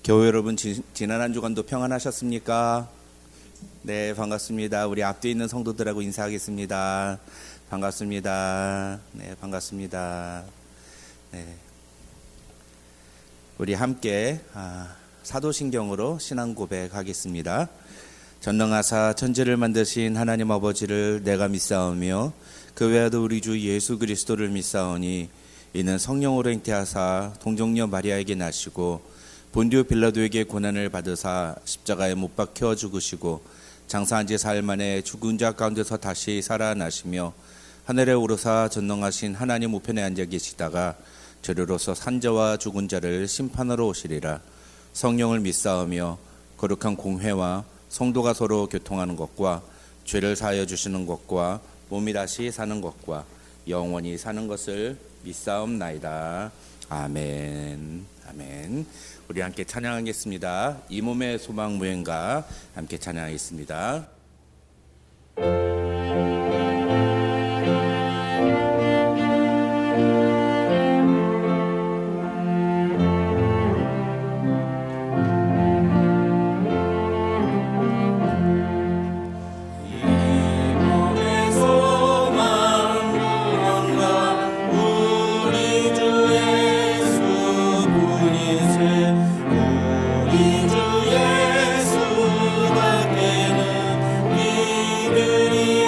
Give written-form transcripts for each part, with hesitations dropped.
교회 여러분, 지난 한 주간도 평안하셨습니까? 네, 반갑습니다. 우리 앞뒤에 있는 성도들하고 인사하겠습니다. 반갑습니다. 네, 반갑습니다. 네, 우리 함께 사도신경으로 신앙 고백하겠습니다. 전능하사 천지를 만드신 하나님 아버지를 내가 믿사오며 그 외에도 우리 주 예수 그리스도를 믿사오니 이는 성령으로 잉태하사 동정녀 마리아에게 나시고 본디오 빌라도에게 고난을 받으사 십자가에 못 박혀 죽으시고 장사한 지 사흘 만에 죽은 자 가운데서 다시 살아나시며 하늘에 오르사 전능하신 하나님 우편에 앉아 계시다가 저리로서 산자와 죽은 자를 심판하러 오시리라. 성령을 믿사오며 거룩한 공회와 성도가 서로 교통하는 것과 죄를 사하여 주시는 것과 몸이 다시 사는 것과 영원히 사는 것을 믿사옵나이다. 아멘. 아멘. 우리 함께 찬양하겠습니다. 이 몸의 소망 무행가 함께 찬양하겠습니다. 우리 주 예수밖에는 이들이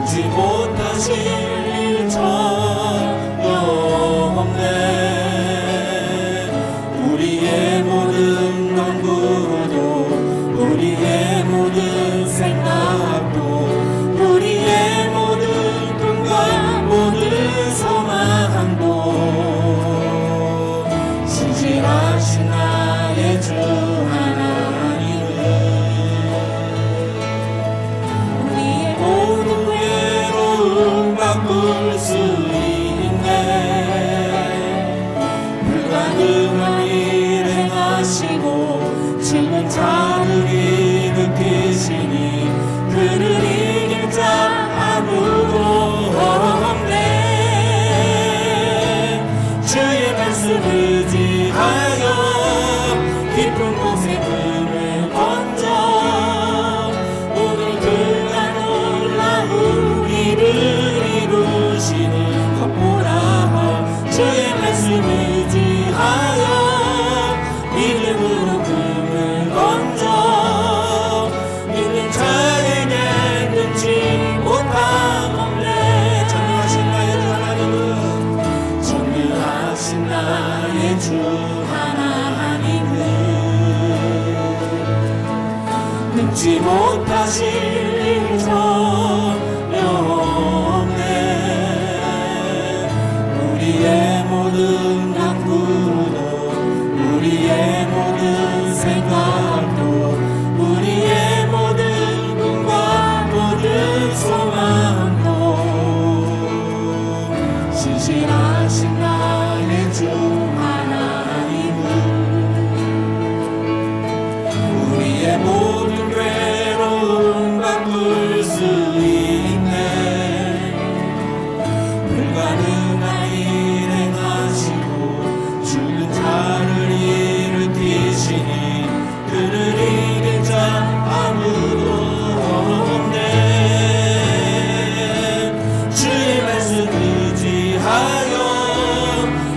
능지 못하실 일 전혀 없네. 우리의 모든 간구도 우리의 모든 생각도 우리의 모든 꿈과 모든 소망도 신실하신 나의 주 하나님은 우리의 모든 외로움 바꿀 수 있네. 불가능한 일 행하시고 죽은 자를 일으키시니 그를 이길 자 아무도 없네. 주의 말씀 의지하여 깊은 곳에 금을 던져 오늘 그가 놀라운 일을 이루시는 것 보라. 주의 말씀 의지하여 믿음으로 금을 던져 믿는 자에게 능치 못함 없네. 전능하신 나의 주 하나님은 전능하신 나의 주 하나님은 능치 못하실 일 전혀 없네. 우리의 모든 간구도 우리의 모든 생각도 우리의 모든 꿈과 모든 소망도 신실하신 나의 주 하나님은 우리의 모든 괴로움 바꿀 수 있네. 불가능한 일 행하시고 죽은 자를 일으키시니 그를 이길 자 아무도 없네. 주의 말씀 의지하여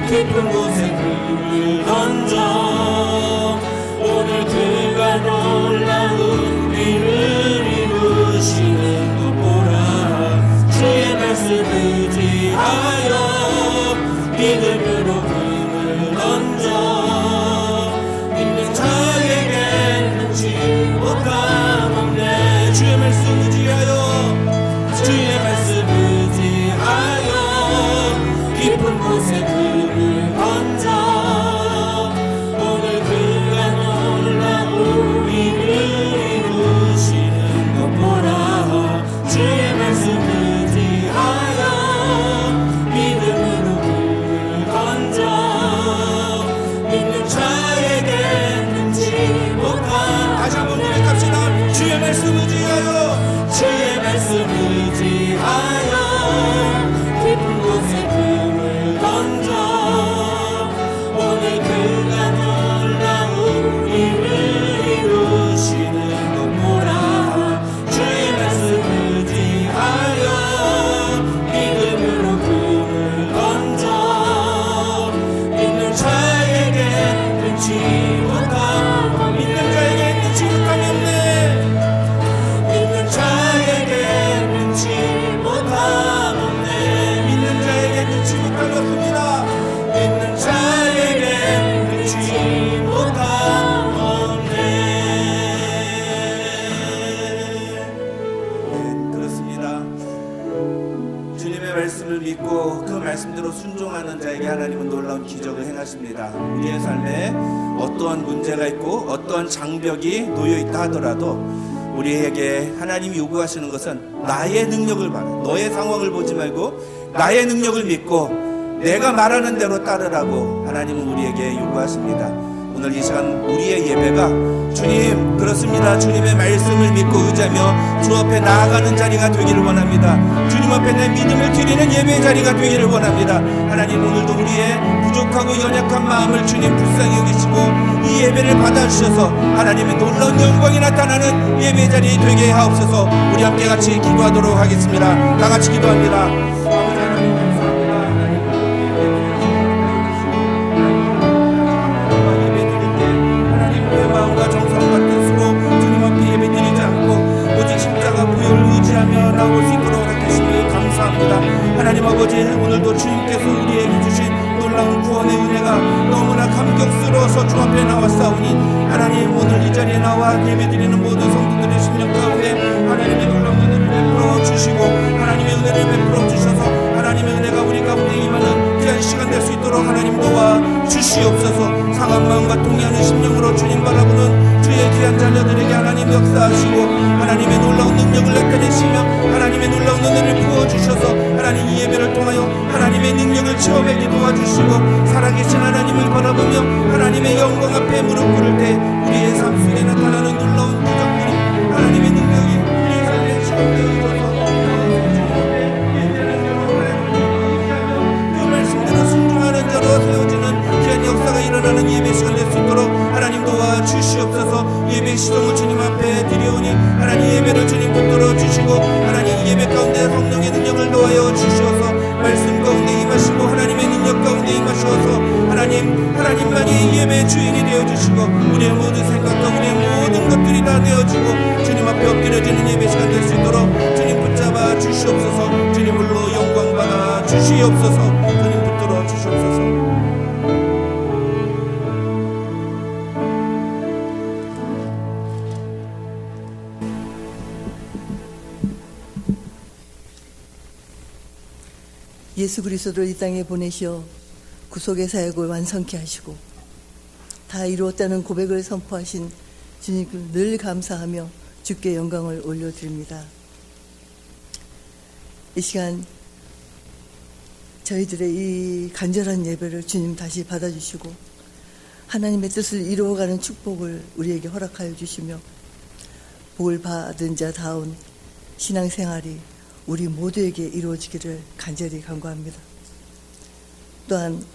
깊은 곳에 금을 던져 오늘 그가 놀라운 일을 이루시는 것 보라. 주의 말씀 의지하여 믿음으로 금을 던져 믿는 자에게 능치 못함 없네. 주의 말씀 의지하여 주의 말씀 의지하여 깊은 곳에 금을 던져 오늘 그가 놀라운 일을 이루시는 것 보라. 주의 말씀 의지하여 믿음으로 금을 던져 믿는 자에게 능치 못함. 다시 한번 고백합시다. 주의 말씀 의지하여 주의 말씀 의지하여 깊은 곳에 금을 던져 오늘 그가 놀라운 일을 이루시는 것 보라. 주의 말씀 의지하여 믿음으로 금을 던져 믿는 자에게 능치 못함. 믿는 자에게 능치 못함이 없네. 믿는 자에게 능치 못함 없네. 믿는 자에게 능치 못함이 없습니다. 믿는 자에게 능치 못함 없네. 네, 그렇습니다. 주님의 말씀을 믿고 그 말씀대로 순종하는 자에게 하나님은 놀라운 기적을 행하십니다. 우리의 삶에 어떠한 문제가 있고 어떠한 장벽이 놓여있다 하더라도 우리에게 하나님이 요구하시는 것은 나의 능력을 봐라. 너의 상황을 보지 말고 나의 능력을 믿고 내가 말하는 대로 따르라고 하나님은 우리에게 요구하십니다. 오늘 이 시간 우리의 예배가 주님 그렇습니다. 주님의 말씀을 믿고 의지하며 주 앞에 나아가는 자리가 되기를 원합니다. 주님 앞에 내 믿음을 드리는 예배의 자리가 되기를 원합니다. 하나님 오늘도 우리의 부족하고 연약한 마음을 주님 불쌍히 여기시고 이 예배를 받아주셔서 하나님의 놀라운 영광이 나타나는 예배의 자리 되게 하옵소서. 우리 함께 같이 기도하도록 하겠습니다. 다 같이 기도합니다. 나올 수 있도록 하겠습니다. 기도하옵나이다. 하나님 아버지, 오늘도 주님께서 우리에게 주신 놀라운 구원의 은혜가 너무나 감격스러워서 주 앞에 나왔사오니 하나님, 오늘 이 자리에 나와 예배드리는 모든 성도들의 심령 가운데 하나님의 놀라운 은혜를 베풀어 주시고 하나님의 은혜를 베풀어 주셔서 하나님의 은혜가 우리 가운데 임하는 귀한 시간 될 수 있도록 하나님 도와 주시옵소서. 상한 마음과 동의하는 심령으로 주님 바라보는 주의 귀한 자녀들에게 하나님 역사하시고 하나님의 놀라운 능력을 나타내시며 하나님의 놀라운 은혜를 부어주셔서 하나님 이 예배를 통하여 하나님의 능력을 체험하게 도와주시고 살아계신 하나님을 바라보며 하나님의 영광 앞에 무릎 꿇을 때 우리의 삶 속에 나타나는 놀라운 기적들이 하나님의 능력이 우리의 삶에 체험되어져서 그 말씀대로 순종하는 자로 세워지는 귀한 역사가 일어나는 예배 시간 될 수 있도록 하나님 도와 주시옵소서. 예배 시정을 주님 앞에 드려오니 하나님 예배를 주님 붙들어 주시고 하나님 예배 가운데 성령의 능력을 도하여 주시어서 말씀 가운데 임하시고 하나님의 능력 가운데 임하셔서 하나님만이 예배 주인이 되어주시고 우리의 모든 생각과 우리의 모든 것들이 다 되어지고 주님 앞에 엎드려지는 예배 시간 될 수 있도록 주님 붙잡아 주시옵소서. 주님 홀로 영광 받아 주시옵소서. 주님 붙들어 주시옵소서. 예수 그리스도를 이 땅에 보내시어 구속의 사역을 완성케 하시고 다 이루었다는 고백을 선포하신 주님께 늘 감사하며 주께 영광을 올려드립니다. 이 시간 저희들의 이 간절한 예배를 주님 다시 받아주시고 하나님의 뜻을 이루어가는 축복을 우리에게 허락하여 주시며 복을 받은 자다운 신앙생활이 우리 모두에게 이루어지기를 간절히 간구합니다. 또한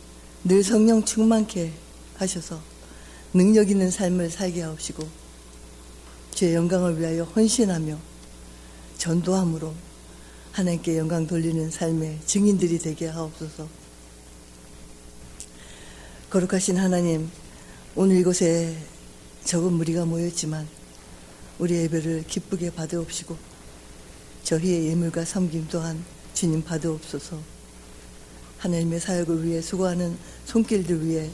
늘 성령 충만케 하셔서 능력 있는 삶을 살게 하옵시고 주의 영광을 위하여 헌신하며 전도함으로 하나님께 영광 돌리는 삶의 증인들이 되게 하옵소서. 거룩하신 하나님, 오늘 이곳에 적은 무리가 모였지만 우리 예배를 기쁘게 받으옵시고 저희의 예물과 섬김 또한 주님 받으옵소서. 하나님의 사역을 위해 수고하는 손길들 위해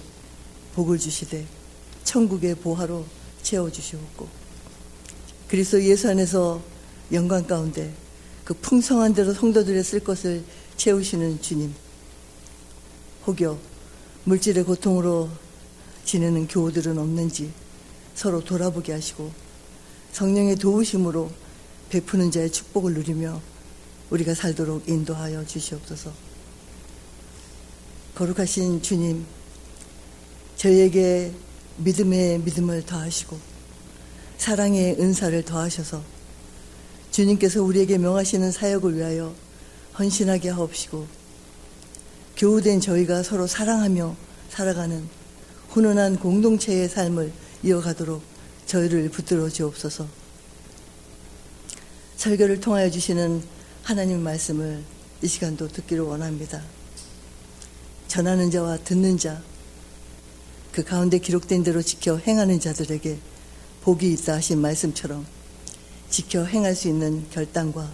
복을 주시되 천국의 보화로 채워주시옵고 그리스도 예수 안에서 영광 가운데 그 풍성한 대로 성도들의 쓸 것을 채우시는 주님, 혹여 물질의 고통으로 지내는 교우들은 없는지 서로 돌아보게 하시고 성령의 도우심으로 베푸는 자의 축복을 누리며 우리가 살도록 인도하여 주시옵소서. 거룩하신 주님, 저희에게 믿음의 믿음을 더하시고 사랑의 은사를 더하셔서 주님께서 우리에게 명하시는 사역을 위하여 헌신하게 하옵시고 교우된 저희가 서로 사랑하며 살아가는 훈훈한 공동체의 삶을 이어가도록 저희를 붙들어 주옵소서. 설교를 통하여 주시는 하나님 말씀을 이 시간도 듣기를 원합니다. 전하는 자와 듣는 자, 그 가운데 기록된 대로 지켜 행하는 자들에게 복이 있다 하신 말씀처럼 지켜 행할 수 있는 결단과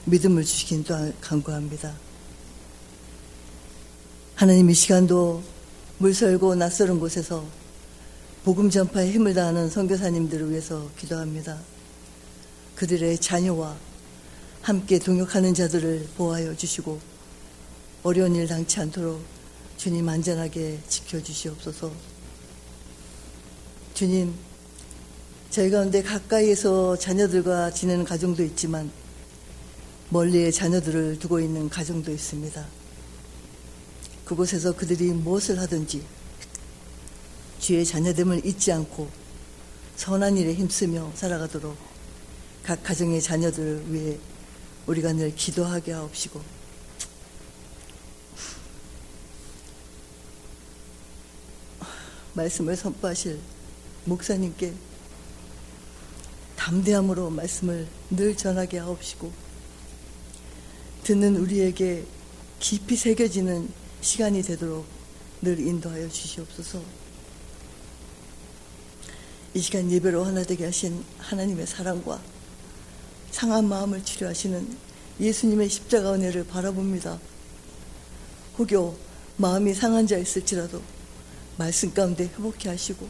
믿음을 주시긴 또한 간구합니다. 하나님, 이 시간도 물설고 낯설은 곳에서 복음 전파에 힘을 다하는 선교사님들을 위해서 기도합니다. 그들의 자녀와 함께 동역하는 자들을 보호하여 주시고 어려운 일 당치 않도록 주님 안전하게 지켜주시옵소서. 주님, 저희 가운데 가까이에서 자녀들과 지내는 가정도 있지만 멀리에 자녀들을 두고 있는 가정도 있습니다. 그곳에서 그들이 무엇을 하든지 주의 자녀됨을 잊지 않고 선한 일에 힘쓰며 살아가도록 각 가정의 자녀들을 위해 우리가 늘 기도하게 하옵시고 말씀을 선포하실 목사님께 담대함으로 말씀을 늘 전하게 하옵시고 듣는 우리에게 깊이 새겨지는 시간이 되도록 늘 인도하여 주시옵소서. 이 시간 예배로 하나 되게 하신 하나님의 사랑과 상한 마음을 치료하시는 예수님의 십자가 은혜를 바라봅니다. 혹여 마음이 상한 자 있을지라도 말씀 가운데 회복케 하시고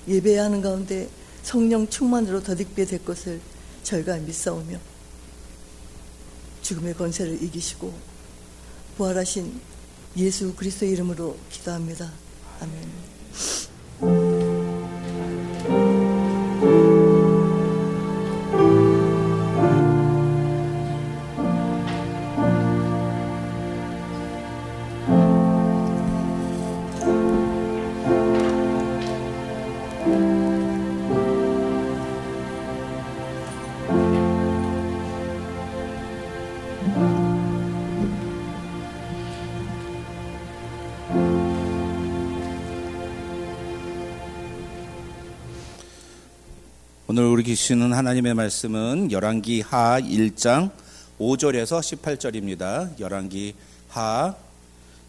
예배하는 가운데 성령 충만으로 덧입게 될 것을 저희가 믿사오며 죽음의 권세를 이기시고 부활하신 예수 그리스도의 이름으로 기도합니다. 아멘. 오늘 우리 계시는 하나님의 말씀은 열왕기 하 1장 5절에서 18절입니다. 열왕기 하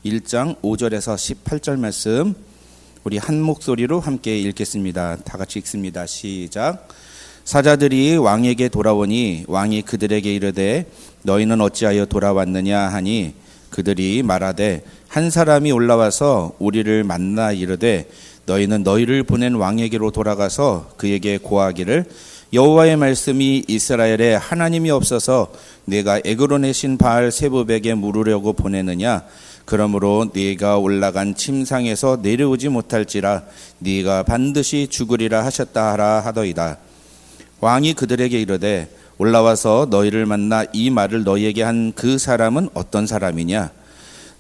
1장 5절에서 18절 말씀 우리 한 목소리로 함께 읽겠습니다. 다 같이 읽습니다. 시작. 사자들이 왕에게 돌아오니 왕이 그들에게 이르되 너희는 어찌하여 돌아왔느냐 하니 그들이 말하되 한 사람이 올라와서 우리를 만나 이르되 너희는 너희를 보낸 왕에게로 돌아가서 그에게 고하기를 여호와의 말씀이 이스라엘에 하나님이 없어서 네가 에그론의 신 바알 세부백에 물으려고 보내느냐 그러므로 네가 올라간 침상에서 내려오지 못할지라 네가 반드시 죽으리라 하셨다 하라 하더이다. 왕이 그들에게 이르되 올라와서 너희를 만나 이 말을 너희에게 한 그 사람은 어떤 사람이냐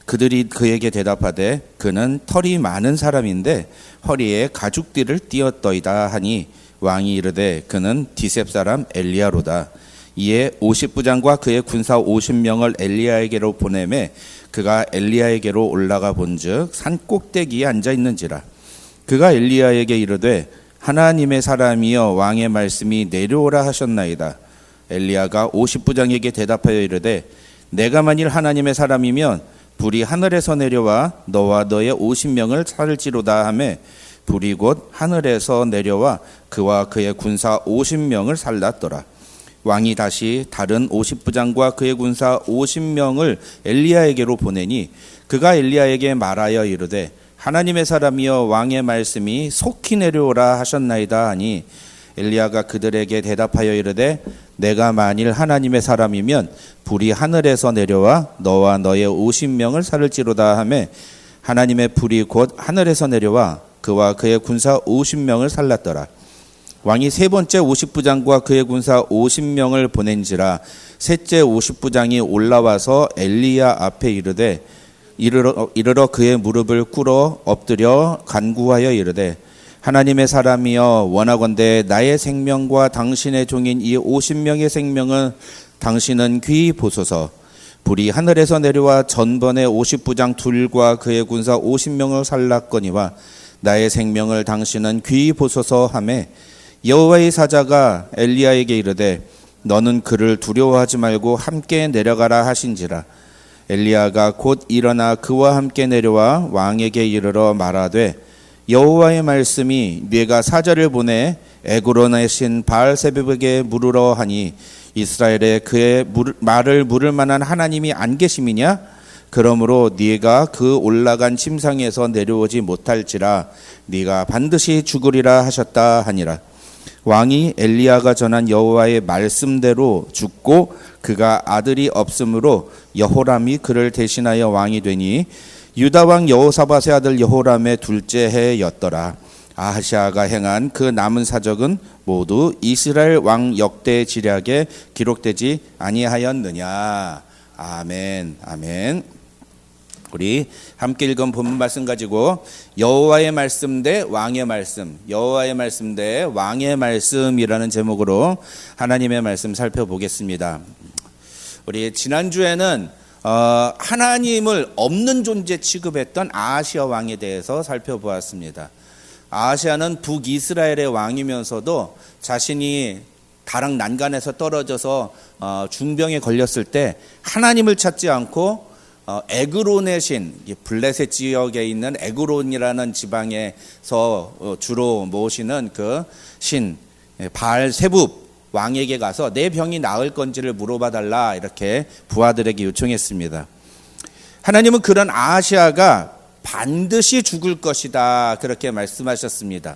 그들이 그에게 대답하되 그는 털이 많은 사람인데 허리에 가죽띠를 띠었더이다 하니 왕이 이르되 그는 디셉 사람 엘리야로다. 이에 50부장과 그의 군사 50명을 엘리야에게로 보내매 그가 엘리야에게로 올라가 본즉 산 꼭대기에 앉아 있는지라. 그가 엘리야에게 이르되 하나님의 사람이여 왕의 말씀이 내려오라 하셨나이다. 엘리야가 50부장에게 대답하여 이르되 내가 만일 하나님의 사람이면 불이 하늘에서 내려와 너와 너의 50명을 살을지로다 하매 불이 곧 하늘에서 내려와 그와 그의 군사 50명을 살랐더라. 왕이 다시 다른 50부장과 그의 군사 50명을 엘리야에게로 보내니 그가 엘리야에게 말하여 이르되 하나님의 사람이여 왕의 말씀이 속히 내려오라 하셨나이다 하니 엘리야가 그들에게 대답하여 이르되 내가 만일 하나님의 사람이면 불이 하늘에서 내려와 너와 너의 50명을 살을지로다 하매 하나님의 불이 곧 하늘에서 내려와 그와 그의 군사 50명을 살랐더라. 왕이 세 번째 50부장과 그의 군사 50명을 보낸지라 셋째 50부장이 올라와서 엘리야 앞에 이르러 그의 무릎을 꿇어 엎드려 간구하여 이르되 하나님의 사람이여 원하건대 나의 생명과 당신의 종인 이 50명의 생명을 당신은 귀히 보소서. 불이 하늘에서 내려와 전번에 50부장 둘과 그의 군사 50명을 살랐거니와 나의 생명을 당신은 귀히 보소서 하매 여호와의 사자가 엘리야에게 이르되 너는 그를 두려워하지 말고 함께 내려가라 하신지라. 엘리야가 곧 일어나 그와 함께 내려와 왕에게 이르러 말하되 여호와의 말씀이 네가 사자를 보내 에그론의 신 바알세부백에 물으러 하니 이스라엘에 그의 말을 물을 만한 하나님이 안 계심이냐? 그러므로 네가 그 올라간 침상에서 내려오지 못할지라 네가 반드시 죽으리라 하셨다 하니라. 왕이 엘리야가 전한 여호와의 말씀대로 죽고 그가 아들이 없으므로 여호람이 그를 대신하여 왕이 되니 유다 왕 여호사밧의 아들 여호람의 둘째 해였더라. 아하시아가 행한 그 남은 사적은 모두 이스라엘 왕 역대 지략에 기록되지 아니하였느냐. 아멘. 아멘. 우리 함께 읽은 본문 말씀 가지고 여호와의 말씀 대 왕의 말씀, 여호와의 말씀 대 왕의 말씀이라는 제목으로 하나님의 말씀 살펴보겠습니다. 우리 지난주에는 하나님을 없는 존재 취급했던 아하시아 왕에 대해서 살펴보았습니다. 아하시아는 북이스라엘의 왕이면서도 자신이 다락 난간에서 떨어져서 중병에 걸렸을 때 하나님을 찾지 않고 에그론의 신, 블레셋 지역에 있는 에그론이라는 지방에서 주로 모시는 그 신 바알세붑 왕에게 가서 내 병이 나을 건지를 물어봐 달라 이렇게 부하들에게 요청했습니다. 하나님은 그런 아하시아가 반드시 죽을 것이다 그렇게 말씀하셨습니다.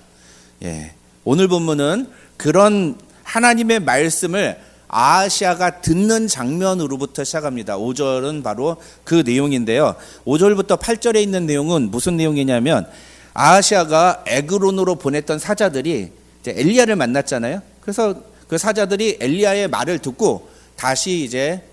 예. 오늘 본문은 그런 하나님의 말씀을 아하시아가 듣는 장면으로부터 시작합니다. 5절은 바로 그 내용인데요. 5절부터 8절에 있는 내용은 무슨 내용이냐면 아하시아가 에그론으로 보냈던 사자들이 이제 엘리야를 만났잖아요. 그래서 그 사자들이 엘리야의 말을 듣고 다시 이제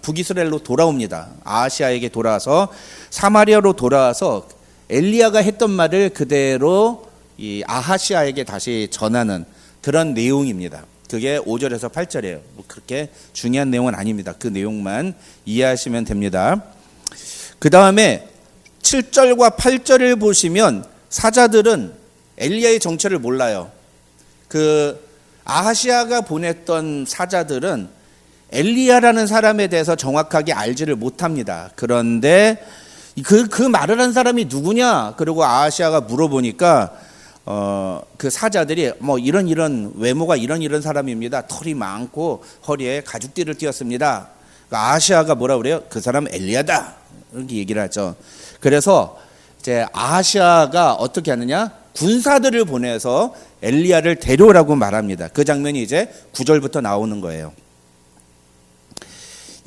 북이스라엘로 돌아옵니다. 아하시아에게 돌아와서 사마리아로 돌아와서 엘리야가 했던 말을 그대로 이 아하시아에게 다시 전하는 그런 내용입니다. 그게 5절에서 8절이에요. 뭐 그렇게 중요한 내용은 아닙니다. 그 내용만 이해하시면 됩니다. 그 다음에 7절과 8절을 보시면 사자들은 엘리야의 정체를 몰라요. 그 아하시아가 보냈던 사자들은 엘리야라는 사람에 대해서 정확하게 알지를 못합니다. 그런데 그 말을 한 사람이 누구냐? 그리고 아하시아가 물어보니까 그 사자들이 뭐 이런 외모가 이런 사람입니다. 털이 많고 허리에 가죽띠를 띄었습니다. 아하시아가 뭐라 그래요? 그 사람 엘리야다. 이렇게 얘기를 하죠. 그래서 이제 아하시아가 어떻게 하느냐? 군사들을 보내서 엘리야를 데려오라고 말합니다. 그 장면이 이제 9절부터 나오는 거예요.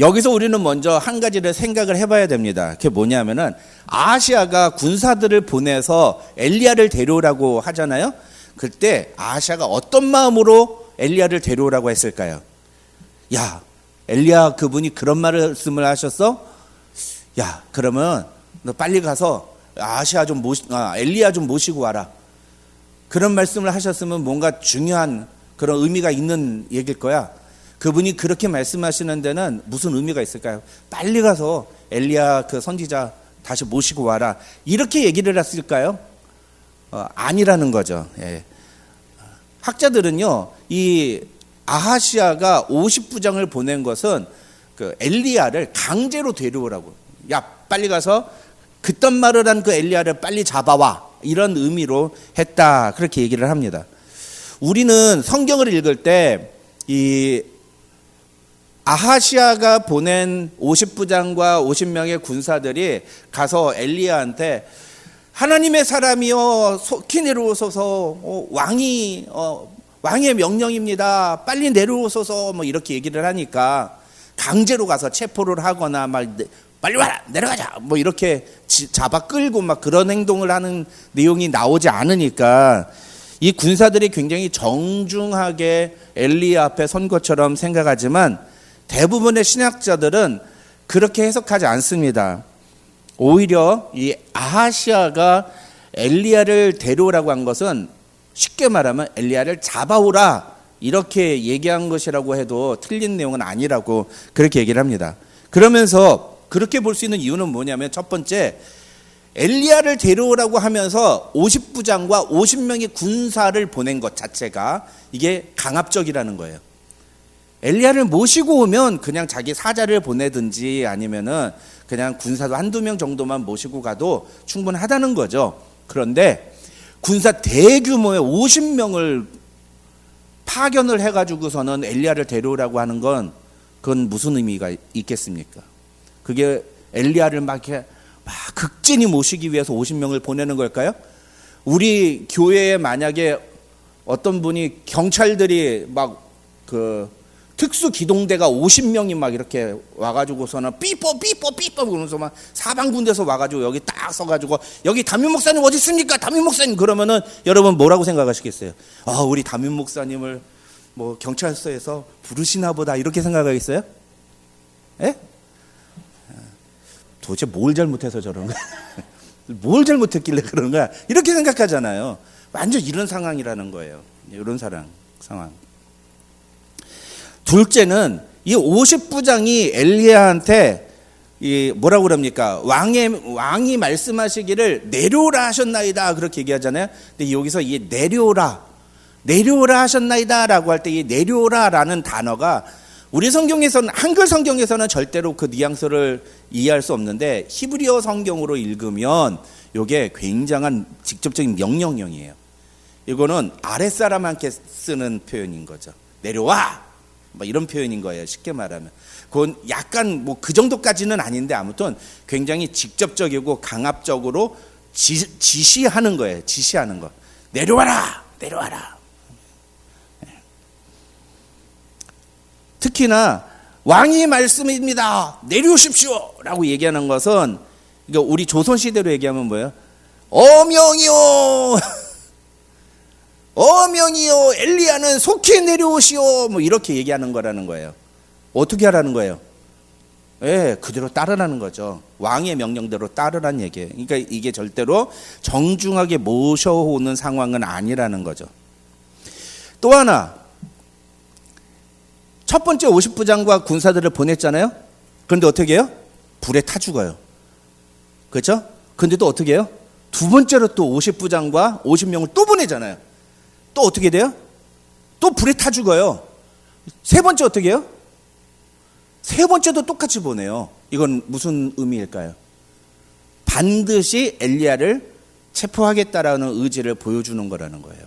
여기서 우리는 먼저 한 가지를 생각을 해봐야 됩니다. 그게 뭐냐면은 아하시아가 군사들을 보내서 엘리야를 데려오라고 하잖아요. 그때 아하시아가 어떤 마음으로 엘리야를 데려오라고 했을까요? 야, 엘리야 그분이 그런 말씀을 하셨어? 야, 그러면 너 빨리 가서 엘리야 좀 모시고 와라. 그런 말씀을 하셨으면 뭔가 중요한 그런 의미가 있는 얘기일 거야. 그분이 그렇게 말씀하시는 데는 무슨 의미가 있을까요? 빨리 가서 엘리야 그 선지자 다시 모시고 와라. 이렇게 얘기를 했을까요? 아니라는 거죠. 예. 학자들은요, 이 아하시아가 50부장을 보낸 것은 그 엘리야를 강제로 데려오라고. 야, 빨리 가서 그딴 말을 한 그 엘리야를 빨리 잡아와. 이런 의미로 했다. 그렇게 얘기를 합니다. 우리는 성경을 읽을 때 이 아하시아가 보낸 50부장과 50명의 군사들이 가서 엘리야한테 하나님의 사람이여 속히 내려오소서, 왕의 명령입니다. 빨리 내려오소서, 뭐 이렇게 얘기를 하니까 강제로 가서 체포를 하거나 막 빨리 와라, 내려가자, 뭐 이렇게 잡아 끌고 막 그런 행동을 하는 내용이 나오지 않으니까 이 군사들이 굉장히 정중하게 엘리야 앞에 선 것처럼 생각하지만 대부분의 신학자들은 그렇게 해석하지 않습니다. 오히려 이 아하시아가 엘리야를 데려오라고 한 것은 쉽게 말하면 엘리야를 잡아오라 이렇게 얘기한 것이라고 해도 틀린 내용은 아니라고 그렇게 얘기를 합니다. 그러면서 그렇게 볼 수 있는 이유는 뭐냐면 첫 번째, 엘리야를 데려오라고 하면서 50부장과 50명의 군사를 보낸 것 자체가 이게 강압적이라는 거예요. 엘리야를 모시고 오면 그냥 자기 사자를 보내든지 아니면은 그냥 군사도 한두 명 정도만 모시고 가도 충분하다는 거죠. 그런데 군사 대규모의 50명을 파견을 해가지고서는 엘리야를 데려오라고 하는 건 그건 무슨 의미가 있겠습니까? 그게 엘리야를 막 극진히 모시기 위해서 50명을 보내는 걸까요? 우리 교회에 만약에 어떤 분이 경찰들이 막 그 특수 기동대가 50명이 막 이렇게 와가지고서는 삐뽀 그러면서 막 사방군데서 와가지고 여기 딱 서가지고 여기 담임 목사님 어디 있습니까? 담임 목사님 그러면은 여러분 뭐라고 생각하시겠어요? 우리 담임 목사님을 뭐 경찰서에서 부르시나 보다 이렇게 생각하겠어요? 예? 도대체 뭘 잘못해서 저런 거야? 뭘 잘못했길래 그런 거야? 이렇게 생각하잖아요. 완전 이런 상황이라는 거예요. 이런 상황. 둘째는 이 50부장이 엘리야한테 뭐라고 그럽니까? 왕이 말씀하시기를 내려오라 하셨나이다 그렇게 얘기하잖아요. 근데 여기서 이 내려오라 하셨나이다라고 할 때 이 내려오라라는 단어가 우리 성경에서는 한글 성경에서는 절대로 그 뉘앙스를 이해할 수 없는데 히브리어 성경으로 읽으면 이게 굉장한 직접적인 명령형이에요. 이거는 아랫사람한테 쓰는 표현인 거죠. 내려와. 뭐 이런 표현인 거예요. 쉽게 말하면. 그건 약간 뭐 그 정도까지는 아닌데 아무튼 굉장히 직접적이고 강압적으로 지시하는 거예요. 지시하는 거. 내려와라. 내려와라. 특히나 왕의 말씀입니다. 내려오십시오. 라고 얘기하는 것은 그러니까 우리 조선시대로 얘기하면 뭐예요? 어명이요. 어명이요. 엘리야는 속히 내려오시오. 뭐 이렇게 얘기하는 거라는 거예요. 어떻게 하라는 거예요? 예, 그대로 따르라는 거죠. 왕의 명령대로 따르라는 얘기예요. 그러니까 이게 절대로 정중하게 모셔오는 상황은 아니라는 거죠. 또 하나, 첫 번째 50부장과 군사들을 보냈잖아요. 그런데 어떻게 해요? 불에 타 죽어요. 그렇죠? 근데 또 어떻게 해요? 두 번째로 또 50부장과 50명을 또 보내잖아요. 또 어떻게 돼요? 또 불에 타 죽어요. 세 번째 어떻게 해요? 세 번째도 똑같이 보내요. 이건 무슨 의미일까요? 반드시 엘리야를 체포하겠다라는 의지를 보여주는 거라는 거예요.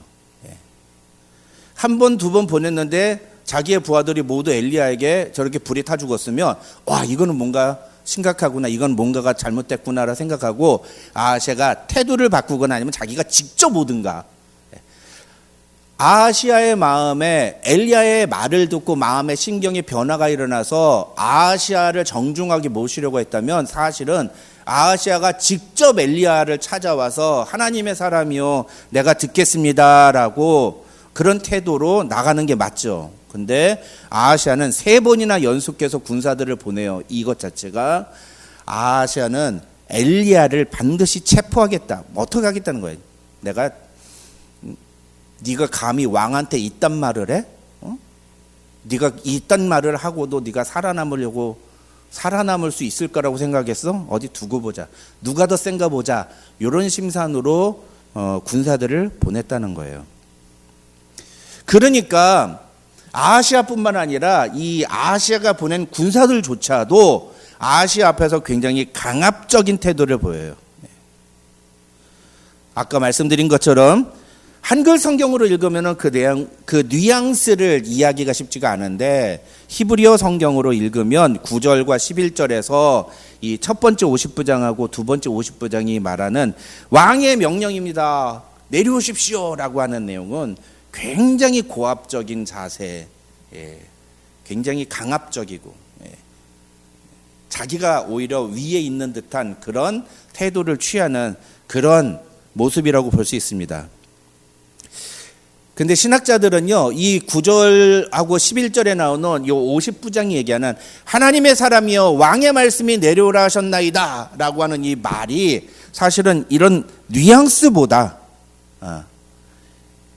한 번, 두 번 보냈는데 자기의 부하들이 모두 엘리야에게 저렇게 불이 타 죽었으면 와, 이거는 뭔가 심각하구나, 이건 뭔가가 잘못됐구나라 생각하고 아하시아가 태도를 바꾸거나 아니면 자기가 직접 오든가. 아하시아의 마음에 엘리야의 말을 듣고 마음의 신경의 변화가 일어나서 아하시아를 정중하게 모시려고 했다면 사실은 아하시아가 직접 엘리야를 찾아와서 하나님의 사람이요 내가 듣겠습니다라고 그런 태도로 나가는 게 맞죠. 근데 아하시아는 세 번이나 연속해서 군사들을 보내요. 이것 자체가 아하시아는 엘리야를 반드시 체포하겠다. 어떻게 하겠다는 거예요? 네가 감히 왕한테 이딴 말을 해? 네가 이딴 말을 하고도 네가 살아남을 수 있을 거라고 생각했어? 어디 두고 보자. 누가 더 센가 보자. 이런 심산으로 군사들을 보냈다는 거예요. 그러니까 아하시아뿐만 아니라 이 아하시아가 보낸 군사들조차도 아하시아 앞에서 굉장히 강압적인 태도를 보여요. 아까 말씀드린 것처럼 한글 성경으로 읽으면 그 뉘앙스를 이해하기가 쉽지가 않은데 히브리어 성경으로 읽으면 9절과 11절에서 이 첫 번째 50부장하고 두 번째 50부장이 말하는 왕의 명령입니다. 내려오십시오라고 하는 내용은 굉장히 고압적인 자세, 굉장히 강압적이고 자기가 오히려 위에 있는 듯한 그런 태도를 취하는 그런 모습이라고 볼 수 있습니다. 근데 신학자들은요, 이 9절하고 11절에 나오는 이 50부장이 얘기하는 하나님의 사람이여 왕의 말씀이 내려오라 하셨나이다 라고 하는 이 말이 사실은 이런 뉘앙스보다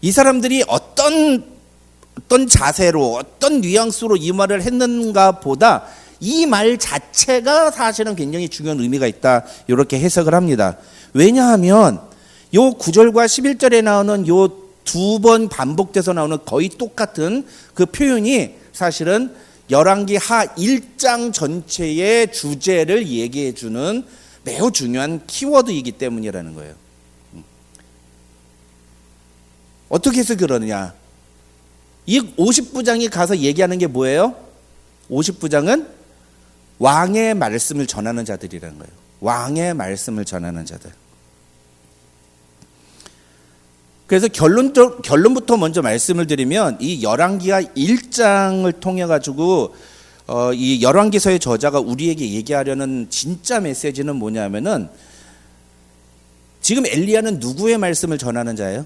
이 사람들이 어떤 자세로 어떤 뉘앙스로 이 말을 했는가 보다 이 말 자체가 사실은 굉장히 중요한 의미가 있다, 이렇게 해석을 합니다. 왜냐하면 요 9절과 11절에 나오는 요 두 번 반복돼서 나오는 거의 똑같은 그 표현이 사실은 열왕기 하 1장 전체의 주제를 얘기해 주는 매우 중요한 키워드이기 때문이라는 거예요. 어떻게 해서 그러느냐? 이 50부장이 가서 얘기하는 게 뭐예요? 50부장은 왕의 말씀을 전하는 자들이라는 거예요. 왕의 말씀을 전하는 자들. 그래서 결론부터 먼저 말씀을 드리면 이 열왕기하 1장을 통해 가지고 이 열왕기서의 저자가 우리에게 얘기하려는 진짜 메시지는 뭐냐면은 지금 엘리야는 누구의 말씀을 전하는 자예요?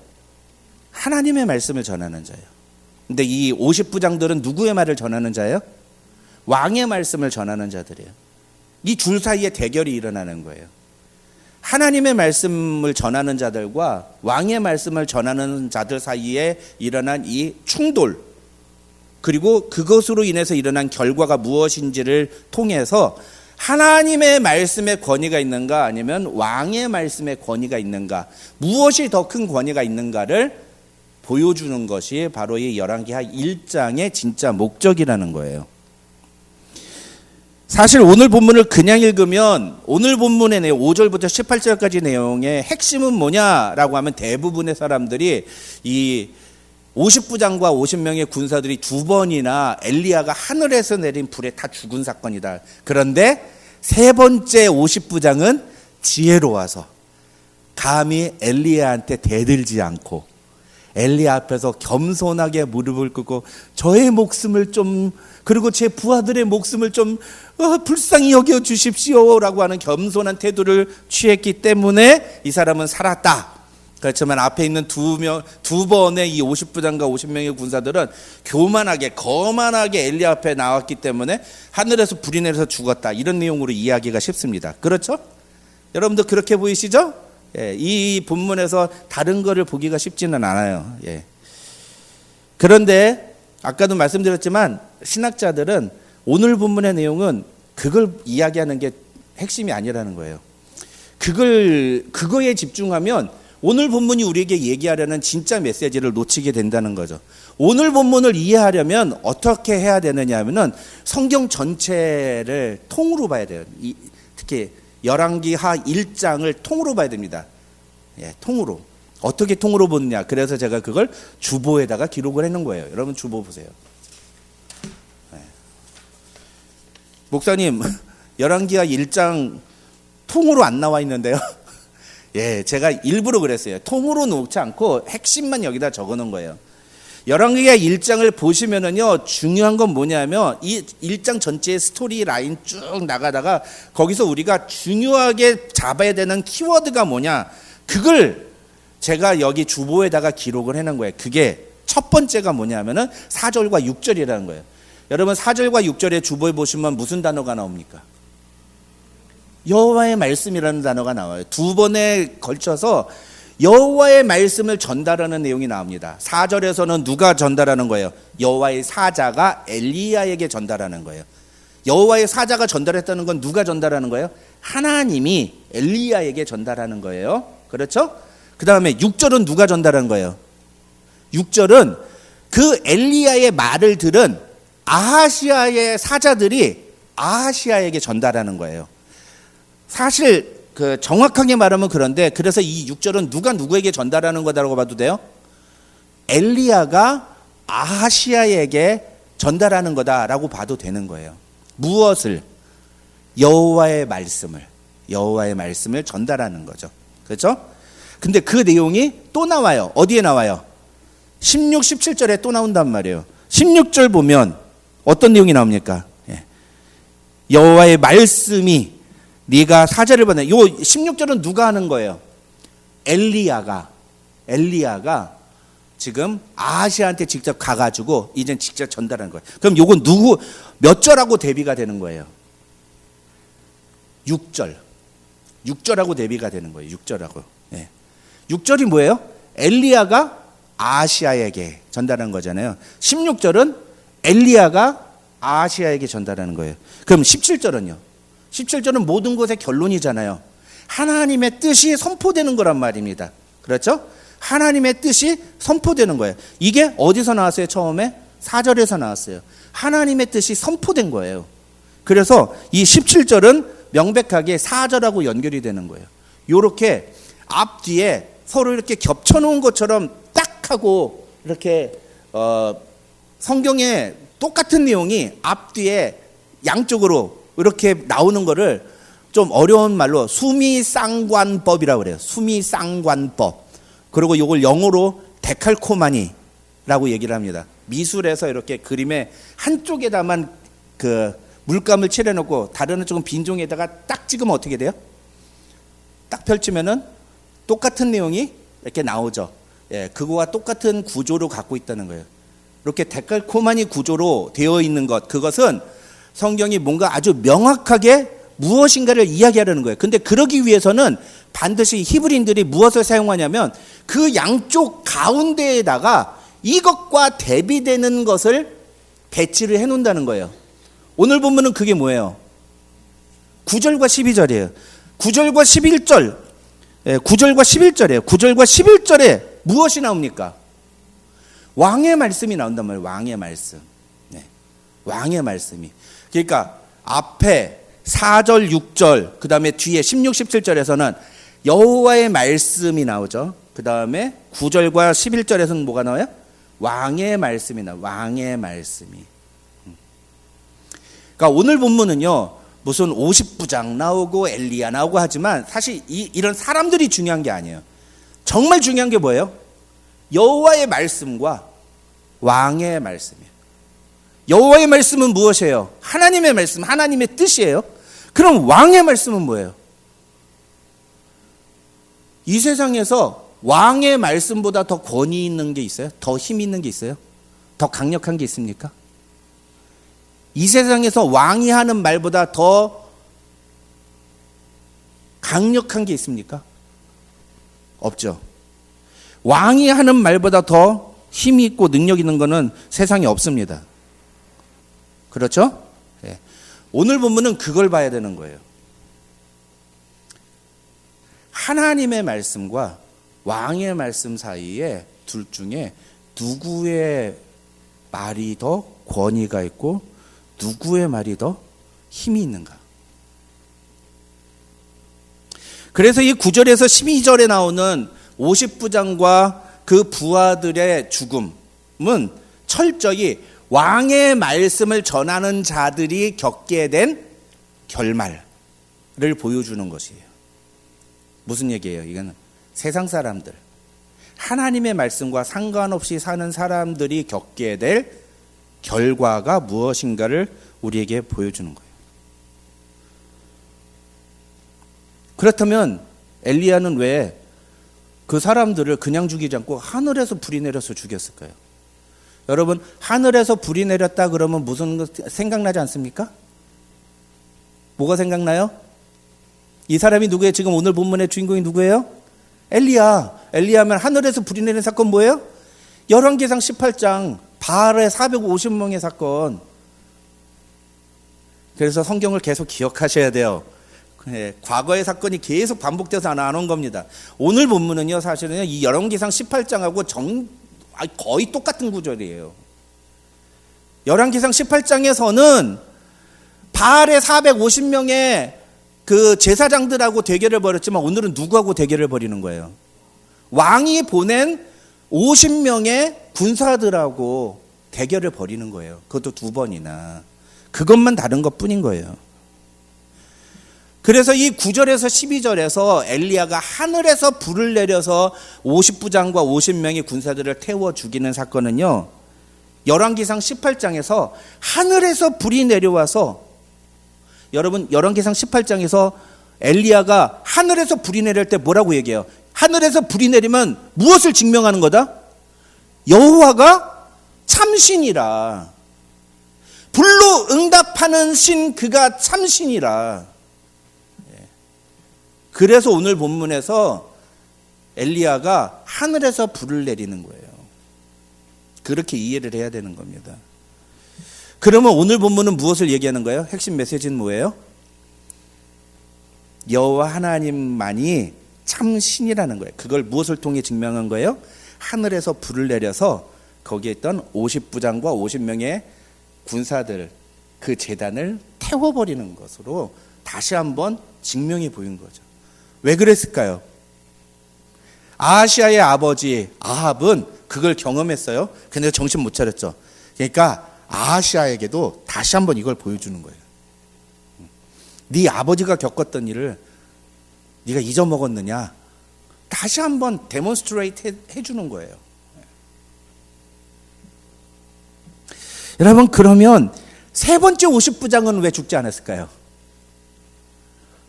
하나님의 말씀을 전하는 자예요. 근데 이 50부장들은 누구의 말을 전하는 자예요? 왕의 말씀을 전하는 자들이에요. 이 둘 사이에 대결이 일어나는 거예요. 하나님의 말씀을 전하는 자들과 왕의 말씀을 전하는 자들 사이에 일어난 이 충돌, 그리고 그것으로 인해서 일어난 결과가 무엇인지를 통해서 하나님의 말씀에 권위가 있는가 아니면 왕의 말씀에 권위가 있는가, 무엇이 더 큰 권위가 있는가를 보여주는 것이 바로 이 열왕기하 1장의 진짜 목적이라는 거예요. 사실 오늘 본문을 그냥 읽으면 오늘 본문의 내용 5절부터 18절까지 내용의 핵심은 뭐냐라고 하면 대부분의 사람들이 이 50부장과 50명의 군사들이 두 번이나 엘리야가 하늘에서 내린 불에 다 죽은 사건이다. 그런데 세 번째 50부장은 지혜로워서 감히 엘리야한테 대들지 않고 엘리야 앞에서 겸손하게 무릎을 꿇고 저의 목숨을 좀, 그리고 제 부하들의 목숨을 좀 불쌍히 여겨 주십시오라고 하는 겸손한 태도를 취했기 때문에 이 사람은 살았다. 그렇지만 앞에 있는 두 번의 이 50부장과 50명의 군사들은 교만하게 거만하게 엘리야 앞에 나왔기 때문에 하늘에서 불이 내려서 죽었다. 이런 내용으로 이해하기가 쉽습니다. 그렇죠? 여러분들 그렇게 보이시죠? 예, 이 본문에서 다른 거를 보기가 쉽지는 않아요. 예. 그런데 아까도 말씀드렸지만 신학자들은 오늘 본문의 내용은 그걸 이야기하는 게 핵심이 아니라는 거예요. 그거에 집중하면 오늘 본문이 우리에게 얘기하려는 진짜 메시지를 놓치게 된다는 거죠. 오늘 본문을 이해하려면 어떻게 해야 되느냐 하면은 성경 전체를 통으로 봐야 돼요. 특히 열왕기하 1장을 통으로 봐야 됩니다. 예, 통으로. 어떻게 통으로 보느냐. 그래서 제가 그걸 주보에다가 기록을 해놓은 거예요. 여러분 주보 보세요. 예. 목사님, 열왕기하 1장 통으로 안 나와 있는데요. 예, 제가 일부러 그랬어요. 통으로 놓지 않고 핵심만 여기다 적어 놓은 거예요. 열왕기하 1장을 보시면은요, 중요한 건 뭐냐면 이 1장 전체의 스토리 라인 쭉 나가다가 거기서 우리가 중요하게 잡아야 되는 키워드가 뭐냐, 그걸 제가 여기 주보에다가 기록을 해놓은 거예요. 그게 첫 번째가 뭐냐면은 4절과 6절이라는 거예요. 여러분 4절과 6절의 주보에 보시면 무슨 단어가 나옵니까? 여호와의 말씀이라는 단어가 나와요. 두 번에 걸쳐서 여호와의 말씀을 전달하는 내용이 나옵니다. 4절에서는 누가 전달하는 거예요? 여호와의 사자가 엘리야에게 전달하는 거예요. 여호와의 사자가 전달했다는 건 누가 전달하는 거예요? 하나님이 엘리야에게 전달하는 거예요. 그렇죠? 그 다음에 6절은 누가 전달한 거예요? 6절은 그 엘리야의 말을 들은 아하시아의 사자들이 아하시아에게 전달하는 거예요. 사실 정확하게 말하면 그런데, 그래서 이 6절은 누가 누구에게 전달하는 거다라고 봐도 돼요? 엘리야가 아하시아에게 전달하는 거다라고 봐도 되는 거예요. 무엇을? 여호와의 말씀을 전달하는 거죠. 그렇죠? 근데 그 내용이 또 나와요. 어디에 나와요? 16, 17절에 또 나온단 말이에요. 16절 보면 어떤 내용이 나옵니까? 여호와의 말씀이 네가 사자를 보내. 요 16절은 누가 하는 거예요? 엘리야가 지금 아하시아한테 직접 가가지고 이제 직접 전달하는 거예요. 그럼 요건 누구 몇 절하고 대비가 되는 거예요? 6절하고 대비가 되는 거예요. 6절하고. 6절이 뭐예요? 엘리야가 아하시아에게 전달한 거잖아요. 16절은 엘리야가 아하시아에게 전달하는 거예요. 그럼 17절은요? 17절은 모든 것의 결론이잖아요. 하나님의 뜻이 선포되는 거란 말입니다. 그렇죠? 하나님의 뜻이 선포되는 거예요. 이게 어디서 나왔어요? 처음에 4절에서 나왔어요. 하나님의 뜻이 선포된 거예요. 그래서 이 17절은 명백하게 4절하고 연결이 되는 거예요. 이렇게 앞뒤에 서로 이렇게 겹쳐놓은 것처럼 딱 하고 이렇게 성경에 똑같은 내용이 앞뒤에 양쪽으로 이렇게 나오는 거를 좀 어려운 말로 수미쌍관법이라고 그래요. 수미쌍관법. 그리고 이걸 영어로 데칼코마니라고 얘기를 합니다. 미술에서 이렇게 그림의 한쪽에다만 그 물감을 칠해놓고 다른 한쪽은 빈종에다가 딱 찍으면 어떻게 돼요? 딱 펼치면은 똑같은 내용이 이렇게 나오죠. 예, 그거와 똑같은 구조로 갖고 있다는 거예요. 이렇게 데칼코마니 구조로 되어 있는 것, 그것은 성경이 뭔가 아주 명확하게 무엇인가를 이야기하려는 거예요. 근데 그러기 위해서는 반드시 히브리인들이 무엇을 사용하냐면 그 양쪽 가운데에다가 이것과 대비되는 것을 배치를 해놓는다는 거예요. 오늘 본문은 그게 뭐예요? 9절과 12절이에요. 9절과 11절, 9절과 11절이에요. 9절과 11절에 무엇이 나옵니까? 왕의 말씀이 나온단 말이에요. 왕의 말씀. 왕의 말씀이. 그러니까 앞에 4절, 6절, 그 다음에 뒤에 16, 17절에서는 여호와의 말씀이 나오죠. 그 다음에 9절과 11절에서는 뭐가 나와요? 왕의 말씀이나 왕의 말씀이. 그러니까 오늘 본문은요, 무슨 50부장 나오고 엘리야 나오고 하지만 사실 이런 사람들이 중요한 게 아니에요. 정말 중요한 게 뭐예요? 여호와의 말씀과 왕의 말씀이에요. 여호와의 말씀은 무엇이에요? 하나님의 말씀, 하나님의 뜻이에요. 그럼 왕의 말씀은 뭐예요? 이 세상에서 왕의 말씀보다 더 권위 있는 게 있어요? 더 힘 있는 게 있어요? 더 강력한 게 있습니까? 이 세상에서 왕이 하는 말보다 더 강력한 게 있습니까? 없죠. 왕이 하는 말보다 더 힘이 있고 능력 있는 거는 세상에 없습니다. 그렇죠? 네. 오늘 본문은 그걸 봐야 되는 거예요. 하나님의 말씀과 왕의 말씀 사이에 둘 중에 누구의 말이 더 권위가 있고 누구의 말이 더 힘이 있는가? 그래서 이 9절에서 12절에 나오는 50부장과 그 부하들의 죽음은 철저히 왕의 말씀을 전하는 자들이 겪게 된 결말을 보여주는 것이에요. 무슨 얘기예요? 이거는 세상 사람들, 하나님의 말씀과 상관없이 사는 사람들이 겪게 될 결과가 무엇인가를 우리에게 보여주는 거예요. 그렇다면 엘리야는 왜 그 사람들을 그냥 죽이지 않고 하늘에서 불이 내려서 죽였을까요? 여러분, 하늘에서 불이 내렸다 그러면 무슨 거 생각나지 않습니까? 뭐가 생각나요? 이 사람이 누구예요? 지금 오늘 본문의 주인공이 누구예요? 엘리야. 엘리야면 하늘에서 불이 내린 사건 뭐예요? 열왕기상 18장 바알의 450명의 사건. 그래서 성경을 계속 기억하셔야 돼요. 과거의 사건이 계속 반복돼서 안 온 겁니다. 오늘 본문은요, 사실은 이 열왕기상 18장하고 거의 똑같은 구절이에요. 열왕기상 18장에서는 바알의 450명의 그 제사장들하고 대결을 벌였지만 오늘은 누구하고 대결을 벌이는 거예요? 왕이 보낸 50명의 군사들하고 대결을 벌이는 거예요. 그것도 2번이나. 그것만 다른 것 뿐인 거예요. 그래서 이 9절에서 12절에서 엘리야가 하늘에서 불을 내려서 50부장과 50명의 군사들을 태워 죽이는 사건은요, 열왕기상 18장에서 하늘에서 불이 내려와서, 여러분, 열왕기상 18장에서 엘리야가 하늘에서 불이 내릴 때 뭐라고 얘기해요? 하늘에서 불이 내리면 무엇을 증명하는 거다? 여호와가 참신이라. 불로 응답하는 신 그가 참신이라. 그래서 오늘 본문에서 엘리야가 하늘에서 불을 내리는 거예요. 그렇게 이해를 해야 되는 겁니다. 그러면 오늘 본문은 무엇을 얘기하는 거예요? 핵심 메시지는 뭐예요? 여호와 하나님만이 참신이라는 거예요. 그걸 무엇을 통해 증명한 거예요? 하늘에서 불을 내려서 거기에 있던 50부장과 50명의 군사들, 그 제단을 태워버리는 것으로 다시 한번 증명해 보인 거죠. 왜 그랬을까요? 아하시아의 아버지 아합은 그걸 경험했어요. 근데 정신 못 차렸죠. 그러니까 아하시아에게도 다시 한번 이걸 보여주는 거예요. 네 아버지가 겪었던 일을 네가 잊어먹었느냐? 다시 한번 데몬스트레이트 해주는 거예요. 여러분, 그러면 세 번째 50부장은 왜 죽지 않았을까요?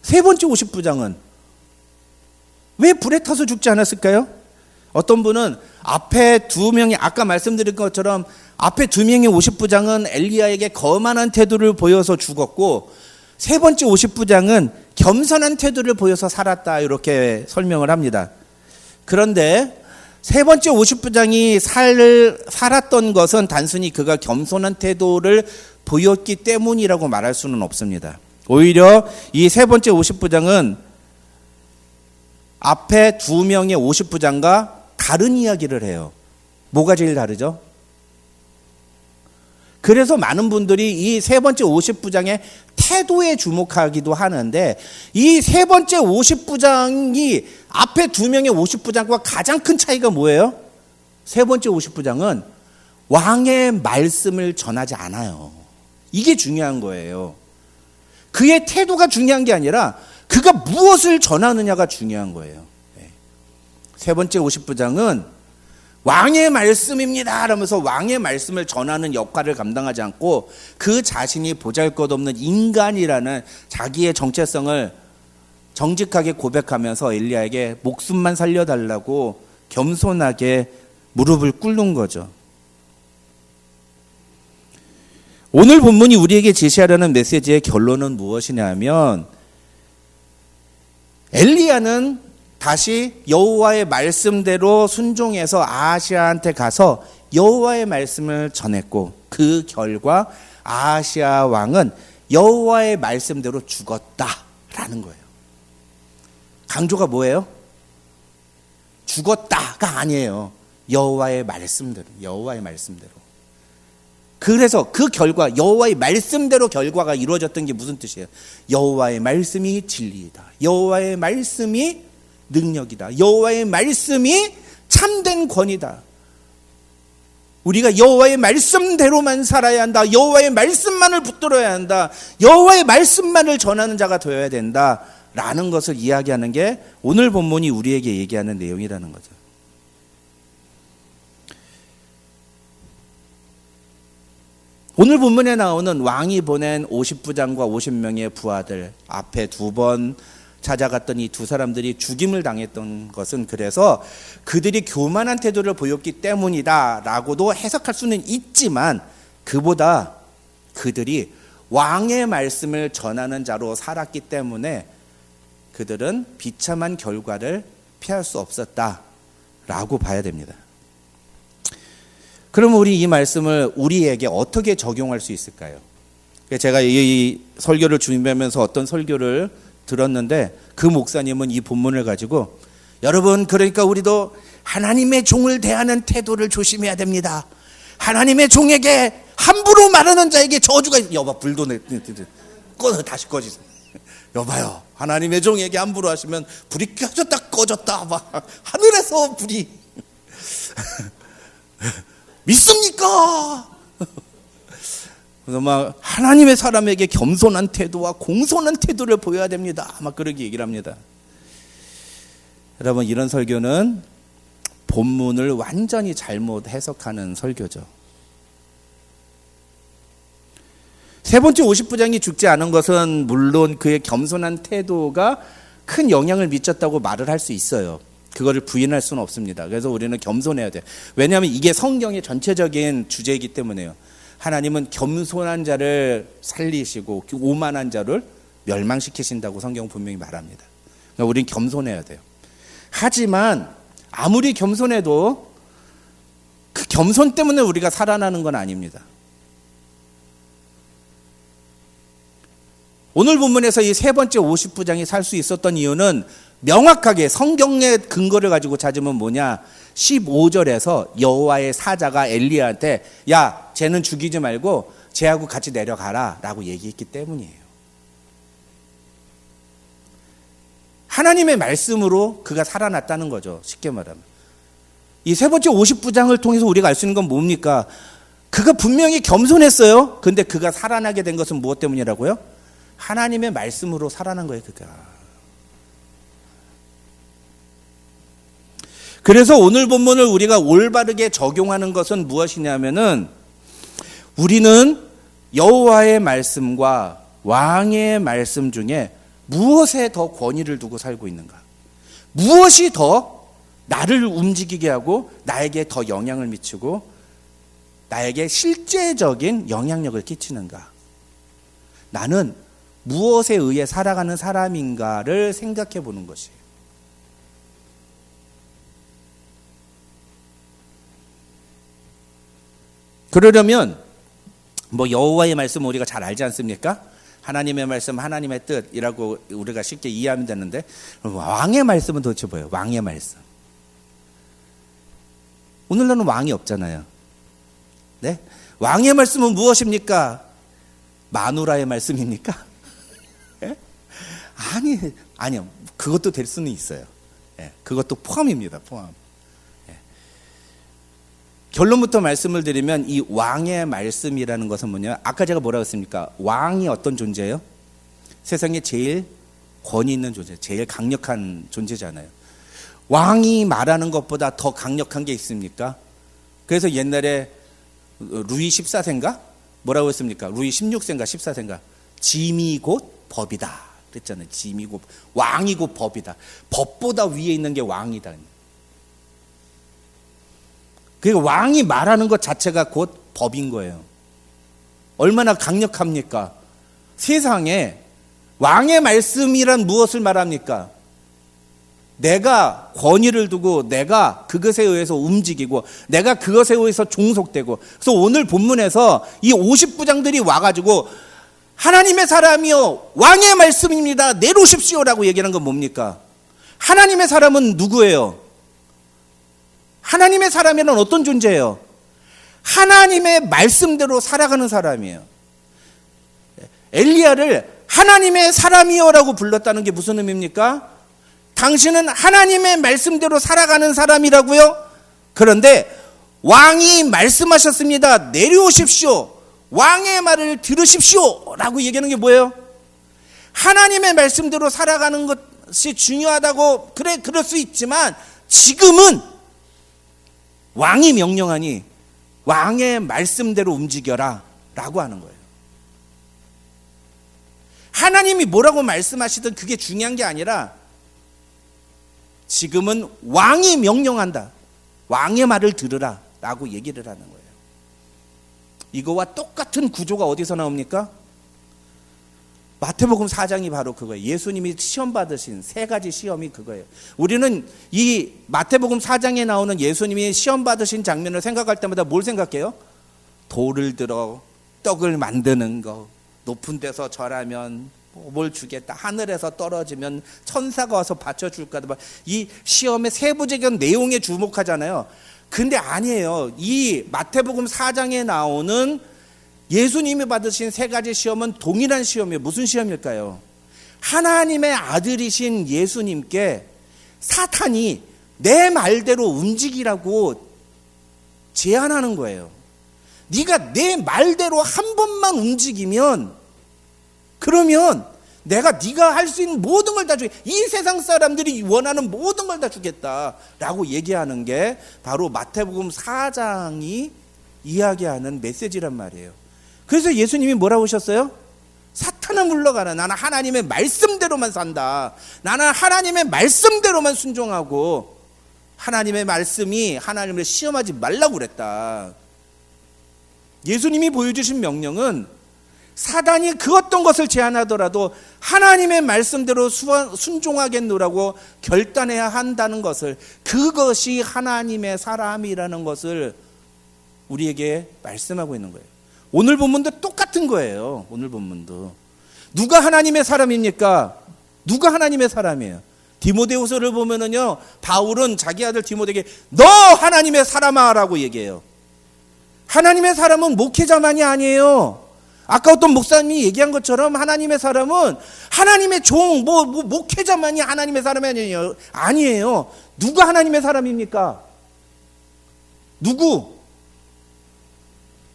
세 번째 50부장은 왜 불에 타서 죽지 않았을까요? 어떤 분은 앞에 2명이, 아까 말씀드린 것처럼 앞에 2명의 50부장은 엘리야에게 거만한 태도를 보여서 죽었고, 세 번째 50부장은 겸손한 태도를 보여서 살았다, 이렇게 설명을 합니다. 그런데 세 번째 50부장이 살았던 것은 단순히 그가 겸손한 태도를 보였기 때문이라고 말할 수는 없습니다. 오히려 이 세 번째 50부장은 앞에 2명의 50부장과 다른 이야기를 해요. 뭐가 제일 다르죠? 그래서 많은 분들이 이 세 번째 50부장의 태도에 주목하기도 하는데, 이 세 번째 50부장이 앞에 2명의 50부장과 가장 큰 차이가 뭐예요? 세 번째 50부장은 왕의 말씀을 전하지 않아요. 이게 중요한 거예요. 그의 태도가 중요한 게 아니라 그가 무엇을 전하느냐가 중요한 거예요. 세 번째 50부장은 왕의 말씀입니다 하면서 왕의 말씀을 전하는 역할을 감당하지 않고 그 자신이 보잘것없는 인간이라는 자기의 정체성을 정직하게 고백하면서 엘리야에게 목숨만 살려달라고 겸손하게 무릎을 꿇는 거죠. 오늘 본문이 우리에게 제시하려는 메시지의 결론은 무엇이냐면 엘리야는 다시 여호와의 말씀대로 순종해서 아하시아한테 가서 여호와의 말씀을 전했고 그 결과 아하시아 왕은 여호와의 말씀대로 죽었다라는 거예요. 강조가 뭐예요? 죽었다가 아니에요. 여호와의 말씀대로. 그래서 그 결과 여호와의 말씀대로 결과가 이루어졌던 게 무슨 뜻이에요? 여호와의 말씀이 진리이다. 여호와의 말씀이 능력이다. 여호와의 말씀이 참된 권위다. 우리가 여호와의 말씀대로만 살아야 한다. 여호와의 말씀만을 붙들어야 한다. 여호와의 말씀만을 전하는 자가 되어야 된다라는 것을 이야기하는 게 오늘 본문이 우리에게 얘기하는 내용이라는 거죠. 오늘 본문에 나오는 왕이 보낸 50부장과 50명의 부하들 앞에 두 번 찾아갔던 이 두 사람들이 죽임을 당했던 것은 그래서 그들이 교만한 태도를 보였기 때문이다라고도 해석할 수는 있지만 그보다 그들이 왕의 말씀을 전하는 자로 살았기 때문에 그들은 비참한 결과를 피할 수 없었다라고 봐야 됩니다. 그럼 우리 이 말씀을 우리에게 어떻게 적용할 수 있을까요? 제가 이 설교를 준비하면서 어떤 설교를 들었는데 그 목사님은 이 본문을 가지고 여러분 그러니까 우리도 하나님의 종을 대하는 태도를 조심해야 됩니다. 하나님의 종에게 함부로 말하는 자에게 저주가 여봐 불도 꺼 다시 꺼지세요. 여봐요 하나님의 종에게 함부로 하시면 불이 켜졌다 꺼졌다 막 하늘에서 불이 믿습니까? 그래서 막 하나님의 사람에게 겸손한 태도와 공손한 태도를 보여야 됩니다. 막 그렇게 얘기를 합니다. 여러분 이런 설교는 본문을 완전히 잘못 해석하는 설교죠. 세 번째 50부장이 죽지 않은 것은 물론 그의 겸손한 태도가 큰 영향을 미쳤다고 말을 할 수 있어요. 그거를 부인할 수는 없습니다. 그래서 우리는 겸손해야 돼요. 왜냐하면 이게 성경의 전체적인 주제이기 때문에요. 하나님은 겸손한 자를 살리시고 오만한 자를 멸망시키신다고 성경은 분명히 말합니다. 그러니까 우리는 겸손해야 돼요. 하지만 아무리 겸손해도 그 겸손 때문에 우리가 살아나는 건 아닙니다. 오늘 본문에서 이 세 번째 50부장이 살 수 있었던 이유는 명확하게 성경의 근거를 가지고 찾으면 뭐냐 15절에서 여호와의 사자가 엘리야한테 야 쟤는 죽이지 말고 쟤하고 같이 내려가라 라고 얘기했기 때문이에요. 하나님의 말씀으로 그가 살아났다는 거죠. 쉽게 말하면 이 세 번째 50부장을 통해서 우리가 알 수 있는 건 뭡니까? 그가 분명히 겸손했어요. 근데 그가 살아나게 된 것은 무엇 때문이라고요? 하나님의 말씀으로 살아난 거예요. 그가. 그래서 오늘 본문을 우리가 올바르게 적용하는 것은 무엇이냐면은 우리는 여호와의 말씀과 왕의 말씀 중에 무엇에 더 권위를 두고 살고 있는가? 무엇이 더 나를 움직이게 하고 나에게 더 영향을 미치고 나에게 실제적인 영향력을 끼치는가? 나는 무엇에 의해 살아가는 사람인가를 생각해 보는 것이에요. 그러려면 뭐 여호와의 말씀 우리가 잘 알지 않습니까? 하나님의 말씀, 하나님의 뜻이라고 우리가 쉽게 이해하면 되는데 왕의 말씀은 도대체 뭐예요? 왕의 말씀. 오늘날은 왕이 없잖아요. 네? 왕의 말씀은 무엇입니까? 마누라의 말씀입니까? 네? 아니요. 그것도 될 수는 있어요. 네, 그것도 포함입니다. 포함. 결론부터 말씀을 드리면 이 왕의 말씀이라는 것은 뭐냐? 아까 제가 뭐라고 했습니까? 왕이 어떤 존재예요? 세상에 제일 권위 있는 존재, 제일 강력한 존재잖아요. 왕이 말하는 것보다 더 강력한 게 있습니까? 그래서 옛날에 루이 14세인가? 뭐라고 했습니까? 루이 16세인가 14세인가? 짐이 곧 법이다 그랬잖아요. 짐이 곧 왕이 곧 법이다. 법보다 위에 있는 게 왕이다. 그러니까 왕이 말하는 것 자체가 곧 법인 거예요. 얼마나 강력합니까? 세상에 왕의 말씀이란 무엇을 말합니까? 내가 권위를 두고 내가 그것에 의해서 움직이고 내가 그것에 의해서 종속되고. 그래서 오늘 본문에서 이 50부장들이 와가지고 하나님의 사람이요 왕의 말씀입니다 내놓으십시오라고 얘기하는 건 뭡니까? 하나님의 사람은 누구예요? 하나님의 사람이란 어떤 존재예요? 하나님의 말씀대로 살아가는 사람이에요. 엘리야를 하나님의 사람이요라고 불렀다는 게 무슨 의미입니까? 당신은 하나님의 말씀대로 살아가는 사람이라고요? 그런데 왕이 말씀하셨습니다. 내려오십시오. 왕의 말을 들으십시오. 라고 얘기하는 게 뭐예요? 하나님의 말씀대로 살아가는 것이 중요하다고 그럴 수 있지만 지금은 왕이 명령하니 왕의 말씀대로 움직여라 라고 하는 거예요. 하나님이 뭐라고 말씀하시든 그게 중요한 게 아니라 지금은 왕이 명령한다. 왕의 말을 들으라 라고 얘기를 하는 거예요. 이거와 똑같은 구조가 어디서 나옵니까? 마태복음 4장이 바로 그거예요. 예수님이 시험 받으신 세 가지 시험이 그거예요. 우리는 이 마태복음 4장에 나오는 예수님이 시험 받으신 장면을 생각할 때마다 뭘 생각해요? 돌을 들어 떡을 만드는 거, 높은 데서 절하면 뭘 주겠다, 하늘에서 떨어지면 천사가 와서 받쳐줄까, 이 시험의 세부적인 내용에 주목하잖아요. 근데 아니에요. 이 마태복음 4장에 나오는 예수님이 받으신 세 가지 시험은 동일한 시험이에요. 무슨 시험일까요? 하나님의 아들이신 예수님께 사탄이 내 말대로 움직이라고 제안하는 거예요. 네가 내 말대로 한 번만 움직이면 그러면 내가 네가 할 수 있는 모든 걸 다 주겠다. 이 세상 사람들이 원하는 모든 걸 다 주겠다라고 얘기하는 게 바로 마태복음 4장이 이야기하는 메시지란 말이에요. 그래서 예수님이 뭐라고 하셨어요? 사탄아 물러가라. 나는 하나님의 말씀대로만 산다. 나는 하나님의 말씀대로만 순종하고 하나님의 말씀이 하나님을 시험하지 말라고 그랬다. 예수님이 보여주신 명령은 사단이 그 어떤 것을 제안하더라도 하나님의 말씀대로 순종하겠노라고 결단해야 한다는 것을, 그것이 하나님의 사람이라는 것을 우리에게 말씀하고 있는 거예요. 오늘 본문도 똑같은 거예요. 오늘 본문도 누가 하나님의 사람입니까? 누가 하나님의 사람이에요? 디모데후서를 보면은요, 바울은 자기 아들 디모데에게 너 하나님의 사람아라고 얘기해요. 하나님의 사람은 목회자만이 아니에요. 아까 어떤 목사님이 얘기한 것처럼 하나님의 사람은 하나님의 종, 목회자만이 하나님의 사람이 아니에요. 누가 하나님의 사람입니까? 누구?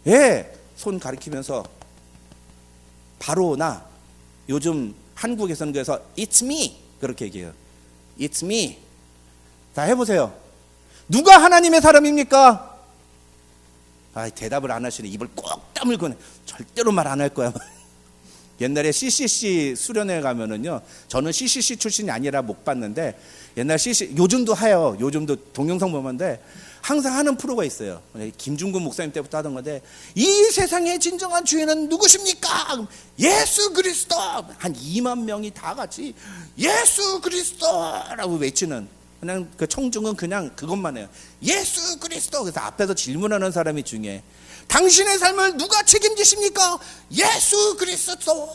예, 손 가리키면서 바로 나. 요즘 한국에서는 그래서 It's me 그렇게 얘기해요. It's me. 자, 해보세요. 누가 하나님의 사람입니까? 대답을 안 하시네. 입을 꼭 다물고 절대로 말 안 할 거야. 옛날에 CCC 수련회 가면은요, 저는 CCC 출신이 아니라 못 봤는데 옛날 CCC 요즘도 해요. 요즘도 동영상 보면데 항상 하는 프로가 있어요. 김중근 목사님 때부터 하던 건데, 이 세상의 진정한 주인은 누구십니까? 예수 그리스도. 한 2만 명이 다 같이 예수 그리스도라고 외치는, 그냥 그 청중은 그냥 그것만 해요. 예수 그리스도. 그래서 앞에서 질문하는 사람이 중요해. 당신의 삶을 누가 책임지십니까? 예수 그리스도.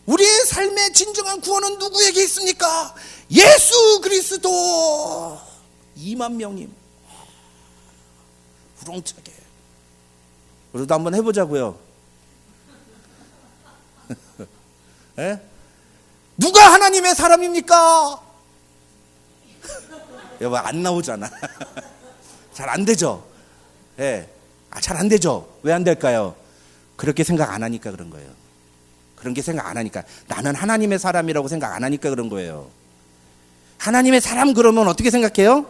우리의 삶의 진정한 구원은 누구에게 있습니까? 예수 그리스도. 2만 명이 우렁차게. 우리도 한번 해보자고요. 예? 누가 하나님의 사람입니까? 여보, 안 나오잖아. 잘 안 되죠. 예. 잘 안 되죠. 왜 안 될까요? 그렇게 생각 안 하니까 그런 거예요. 그런 게 생각 안 하니까. 나는 하나님의 사람이라고 생각 안 하니까 그런 거예요. 하나님의 사람 그러면 어떻게 생각해요?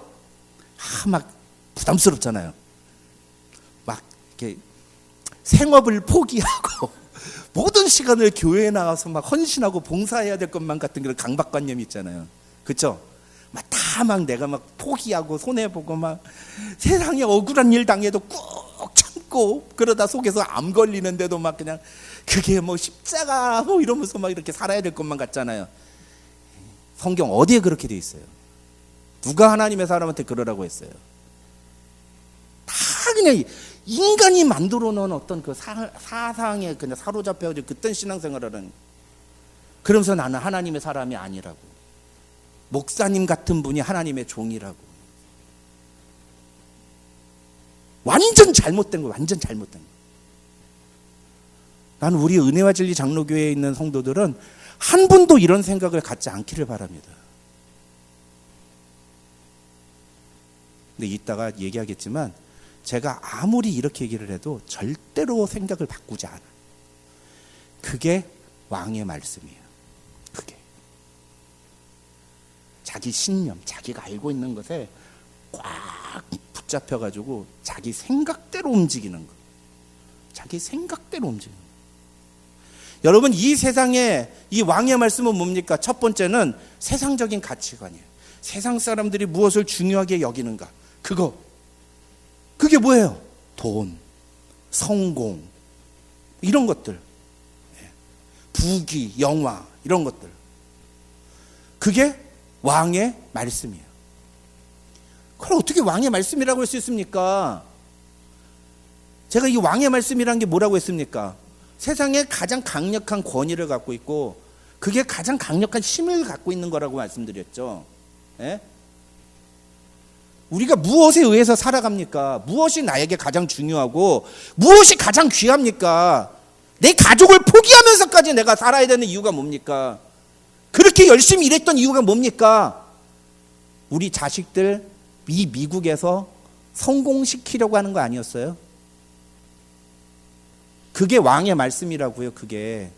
막 부담스럽잖아요. 막 이렇게 생업을 포기하고 모든 시간을 교회에 나가서 막 헌신하고 봉사해야 될 것만 같은 그런 강박관념이 있잖아요. 그렇죠? 막 내가 막 포기하고 손해보고 막 세상에 억울한 일 당해도 꾹 참고 그러다 속에서 암 걸리는데도 막 그냥 그게 뭐 십자가 뭐 이러면서 막 이렇게 살아야 될 것만 같잖아요. 성경 어디에 그렇게 돼 있어요? 누가 하나님의 사람한테 그러라고 했어요? 다 그냥 인간이 만들어 놓은 어떤 그 사상에 그냥 사로잡혀가지고 그딴 신앙생활을 하는. 그러면서 나는 하나님의 사람이 아니라고. 목사님 같은 분이 하나님의 종이라고. 완전 잘못된 거, 완전 잘못된 거. 나는 우리 은혜와 진리 장로교회에 있는 성도들은 한 분도 이런 생각을 갖지 않기를 바랍니다. 근데 이따가 얘기하겠지만 제가 아무리 이렇게 얘기를 해도 절대로 생각을 바꾸지 않아요. 그게 왕의 말씀이에요. 그게 자기 신념, 자기가 알고 있는 것에 꽉 붙잡혀가지고 자기 생각대로 움직이는 거. 자기 생각대로 움직이는 거. 여러분, 이 세상에 이 왕의 말씀은 뭡니까? 첫 번째는 세상적인 가치관이에요. 세상 사람들이 무엇을 중요하게 여기는가? 그게 뭐예요? 돈, 성공, 이런 것들, 부귀, 영화, 이런 것들. 그게 왕의 말씀이에요. 그걸 어떻게 왕의 말씀이라고 할 수 있습니까? 제가 이 왕의 말씀이라는 게 뭐라고 했습니까? 세상에 가장 강력한 권위를 갖고 있고 그게 가장 강력한 힘을 갖고 있는 거라고 말씀드렸죠. 예? 우리가 무엇에 의해서 살아갑니까? 무엇이 나에게 가장 중요하고 무엇이 가장 귀합니까? 내 가족을 포기하면서까지 내가 살아야 되는 이유가 뭡니까? 그렇게 열심히 일했던 이유가 뭡니까? 우리 자식들 이 미국에서 성공시키려고 하는 거 아니었어요? 그게 왕의 말씀이라고요. 그게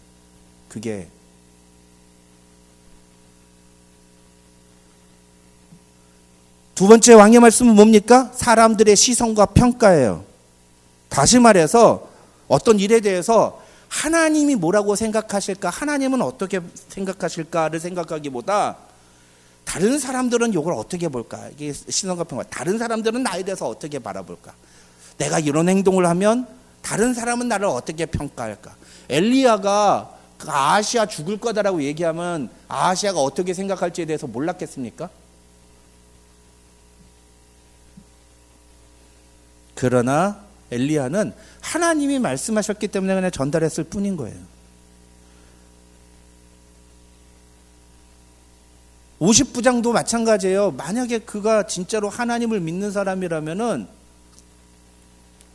두 번째 왕의 말씀은 뭡니까? 사람들의 시선과 평가예요. 다시 말해서 어떤 일에 대해서 하나님이 뭐라고 생각하실까? 하나님은 어떻게 생각하실까를 생각하기보다 다른 사람들은 이걸 어떻게 볼까? 이게 시선과 평가. 다른 사람들은 나에 대해서 어떻게 바라볼까? 내가 이런 행동을 하면 다른 사람은 나를 어떻게 평가할까? 엘리야가 그 아하시아 죽을 거다라고 얘기하면 아하시아가 어떻게 생각할지에 대해서 몰랐겠습니까? 그러나 엘리야는 하나님이 말씀하셨기 때문에 그냥 전달했을 뿐인 거예요. 50부장도 마찬가지예요. 만약에 그가 진짜로 하나님을 믿는 사람이라면은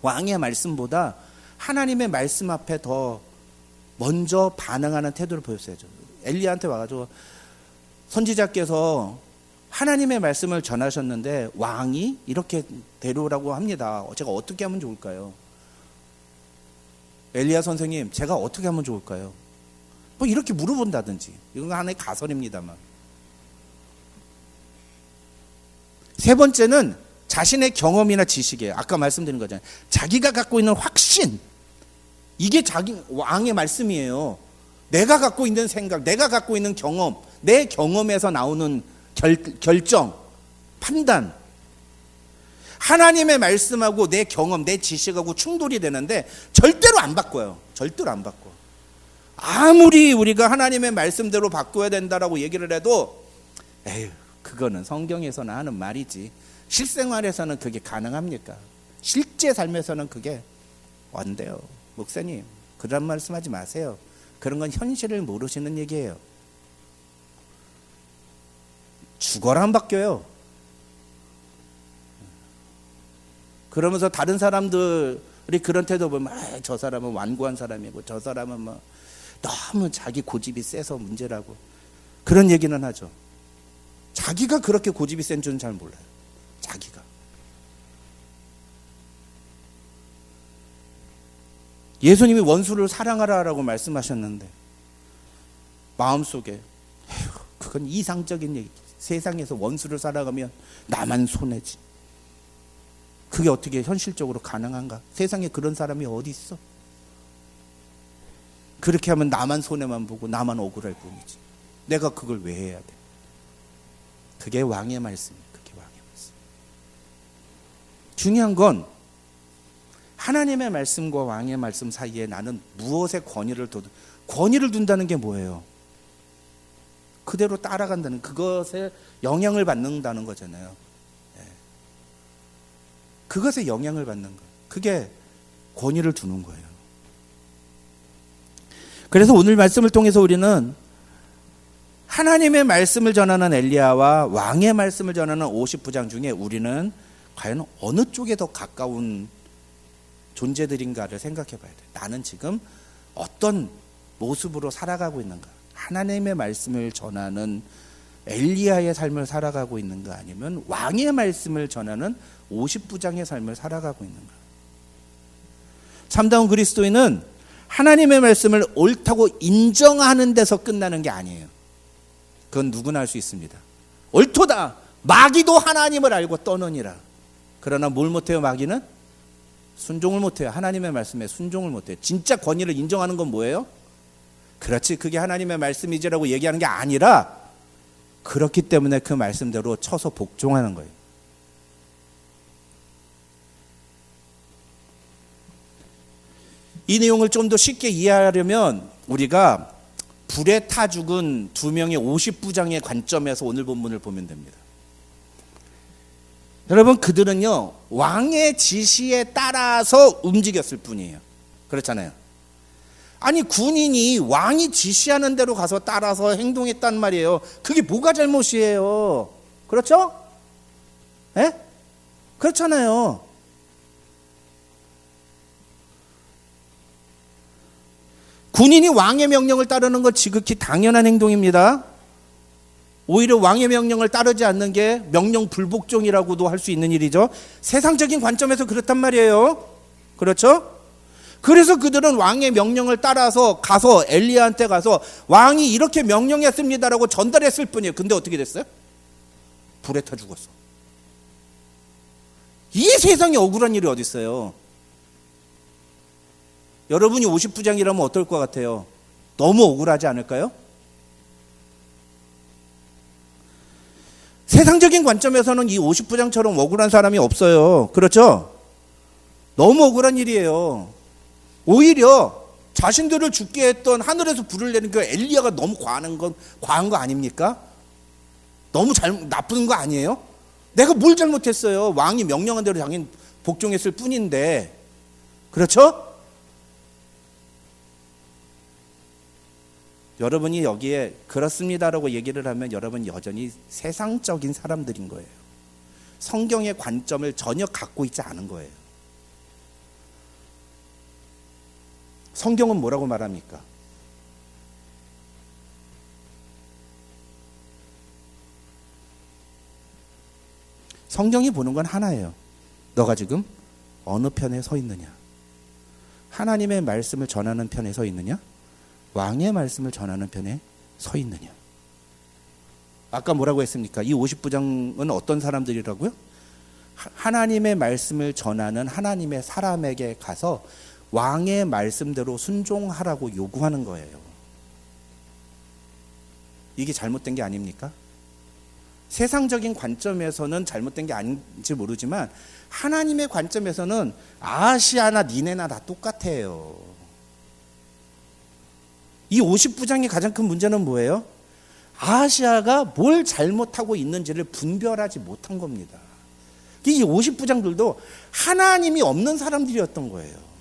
왕의 말씀보다 하나님의 말씀 앞에 더 먼저 반응하는 태도를 보였어야죠. 엘리야한테 와가지고 선지자께서 하나님의 말씀을 전하셨는데 왕이 이렇게 데려오라고 합니다. 제가 어떻게 하면 좋을까요? 엘리야 선생님, 제가 어떻게 하면 좋을까요? 뭐 이렇게 물어본다든지. 이건 하나의 가설입니다만. 세 번째는 자신의 경험이나 지식이에요. 아까 말씀드린 거잖아요. 자기가 갖고 있는 확신. 이게 자기 왕의 말씀이에요. 내가 갖고 있는 생각, 내가 갖고 있는 경험, 내 경험에서 나오는 결정, 판단. 하나님의 말씀하고 내 경험, 내 지식하고 충돌이 되는데 절대로 안 바꿔요. 절대로 안 바꿔. 아무리 우리가 하나님의 말씀대로 바꿔야 된다라고 얘기를 해도 에휴, 그거는 성경에서는 하는 말이지. 실생활에서는 그게 가능합니까? 실제 삶에서는 그게 안 돼요. 목사님, 그런 말씀하지 마세요. 그런 건 현실을 모르시는 얘기예요. 죽어라 안 바뀌어요. 그러면서 다른 사람들이 그런 태도 보면 저 사람은 완고한 사람이고 저 사람은 뭐 너무 자기 고집이 세서 문제라고 그런 얘기는 하죠. 자기가 그렇게 고집이 센 줄은 잘 몰라요. 자기가. 예수님이 원수를 사랑하라라고 말씀하셨는데 마음속에 그건 이상적인 얘기. 세상에서 원수를 사랑하면 나만 손해지. 그게 어떻게 현실적으로 가능한가? 세상에 그런 사람이 어디 있어? 그렇게 하면 나만 손해만 보고 나만 억울할 뿐이지. 내가 그걸 왜 해야 돼? 그게 왕의 말씀이에요. 그게 왕의 말씀. 중요한 건 하나님의 말씀과 왕의 말씀 사이에 나는 무엇에 권위를 둔다는 게 뭐예요? 그대로 따라간다는, 그것에 영향을 받는다는 거잖아요. 그것에 영향을 받는 거. 그게 권위를 두는 거예요. 그래서 오늘 말씀을 통해서 우리는 하나님의 말씀을 전하는 엘리야와 왕의 말씀을 전하는 50부장 중에 우리는 과연 어느 쪽에 더 가까운 존재들인가를 생각해 봐야 돼요. 나는 지금 어떤 모습으로 살아가고 있는가? 하나님의 말씀을 전하는 엘리야의 삶을 살아가고 있는가? 아니면 왕의 말씀을 전하는 50부장의 삶을 살아가고 있는가? 참다운 그리스도인은 하나님의 말씀을 옳다고 인정하는 데서 끝나는 게 아니에요. 그건 누구나 할 수 있습니다. 옳도다. 마귀도 하나님을 알고 떠느니라. 그러나 뭘 못해요? 마귀는 순종을 못해요. 하나님의 말씀에 순종을 못해요. 진짜 권위를 인정하는 건 뭐예요? 그렇지, 그게 하나님의 말씀이지라고 얘기하는 게 아니라 그렇기 때문에 그 말씀대로 쳐서 복종하는 거예요. 이 내용을 좀 더 쉽게 이해하려면 우리가 불에 타 죽은 두 명의 50부장의 관점에서 오늘 본문을 보면 됩니다. 여러분, 그들은요 왕의 지시에 따라서 움직였을 뿐이에요. 그렇잖아요. 아니, 군인이 왕이 지시하는 대로 가서 따라서 행동했단 말이에요. 그게 뭐가 잘못이에요? 그렇죠? 예? 그렇잖아요. 군인이 왕의 명령을 따르는 건 지극히 당연한 행동입니다. 오히려 왕의 명령을 따르지 않는 게 명령 불복종이라고도 할 수 있는 일이죠. 세상적인 관점에서 그렇단 말이에요. 그렇죠? 그래서 그들은 왕의 명령을 따라서 가서 엘리야한테 가서 왕이 이렇게 명령했습니다라고 전달했을 뿐이에요. 근데 어떻게 됐어요? 불에 타 죽었어. 이 세상에 억울한 일이 어디 있어요? 여러분이 50부장이라면 어떨 것 같아요? 너무 억울하지 않을까요? 세상적인 관점에서는 이 50부장처럼 억울한 사람이 없어요. 그렇죠? 너무 억울한 일이에요. 오히려 자신들을 죽게 했던 하늘에서 불을 내는 그 엘리야가 너무 과한 거 아닙니까? 너무 나쁜 거 아니에요? 내가 뭘 잘못했어요? 왕이 명령한 대로 당연히 복종했을 뿐인데. 그렇죠? 여러분이 여기에 그렇습니다라고 얘기를 하면 여러분 여전히 세상적인 사람들인 거예요. 성경의 관점을 전혀 갖고 있지 않은 거예요. 성경은 뭐라고 말합니까? 성경이 보는 건 하나예요. 너가 지금 어느 편에 서 있느냐? 하나님의 말씀을 전하는 편에 서 있느냐? 왕의 말씀을 전하는 편에 서 있느냐? 아까 뭐라고 했습니까? 이 50부장은 어떤 사람들이라고요? 하나님의 말씀을 전하는 하나님의 사람에게 가서 왕의 말씀대로 순종하라고 요구하는 거예요. 이게 잘못된 게 아닙니까? 세상적인 관점에서는 잘못된 게 아닌지 모르지만 하나님의 관점에서는 아하시아나 니네나 다 똑같아요. 이 50부장의 가장 큰 문제는 뭐예요? 아하시아가 뭘 잘못하고 있는지를 분별하지 못한 겁니다. 이 50부장들도 하나님이 없는 사람들이었던 거예요.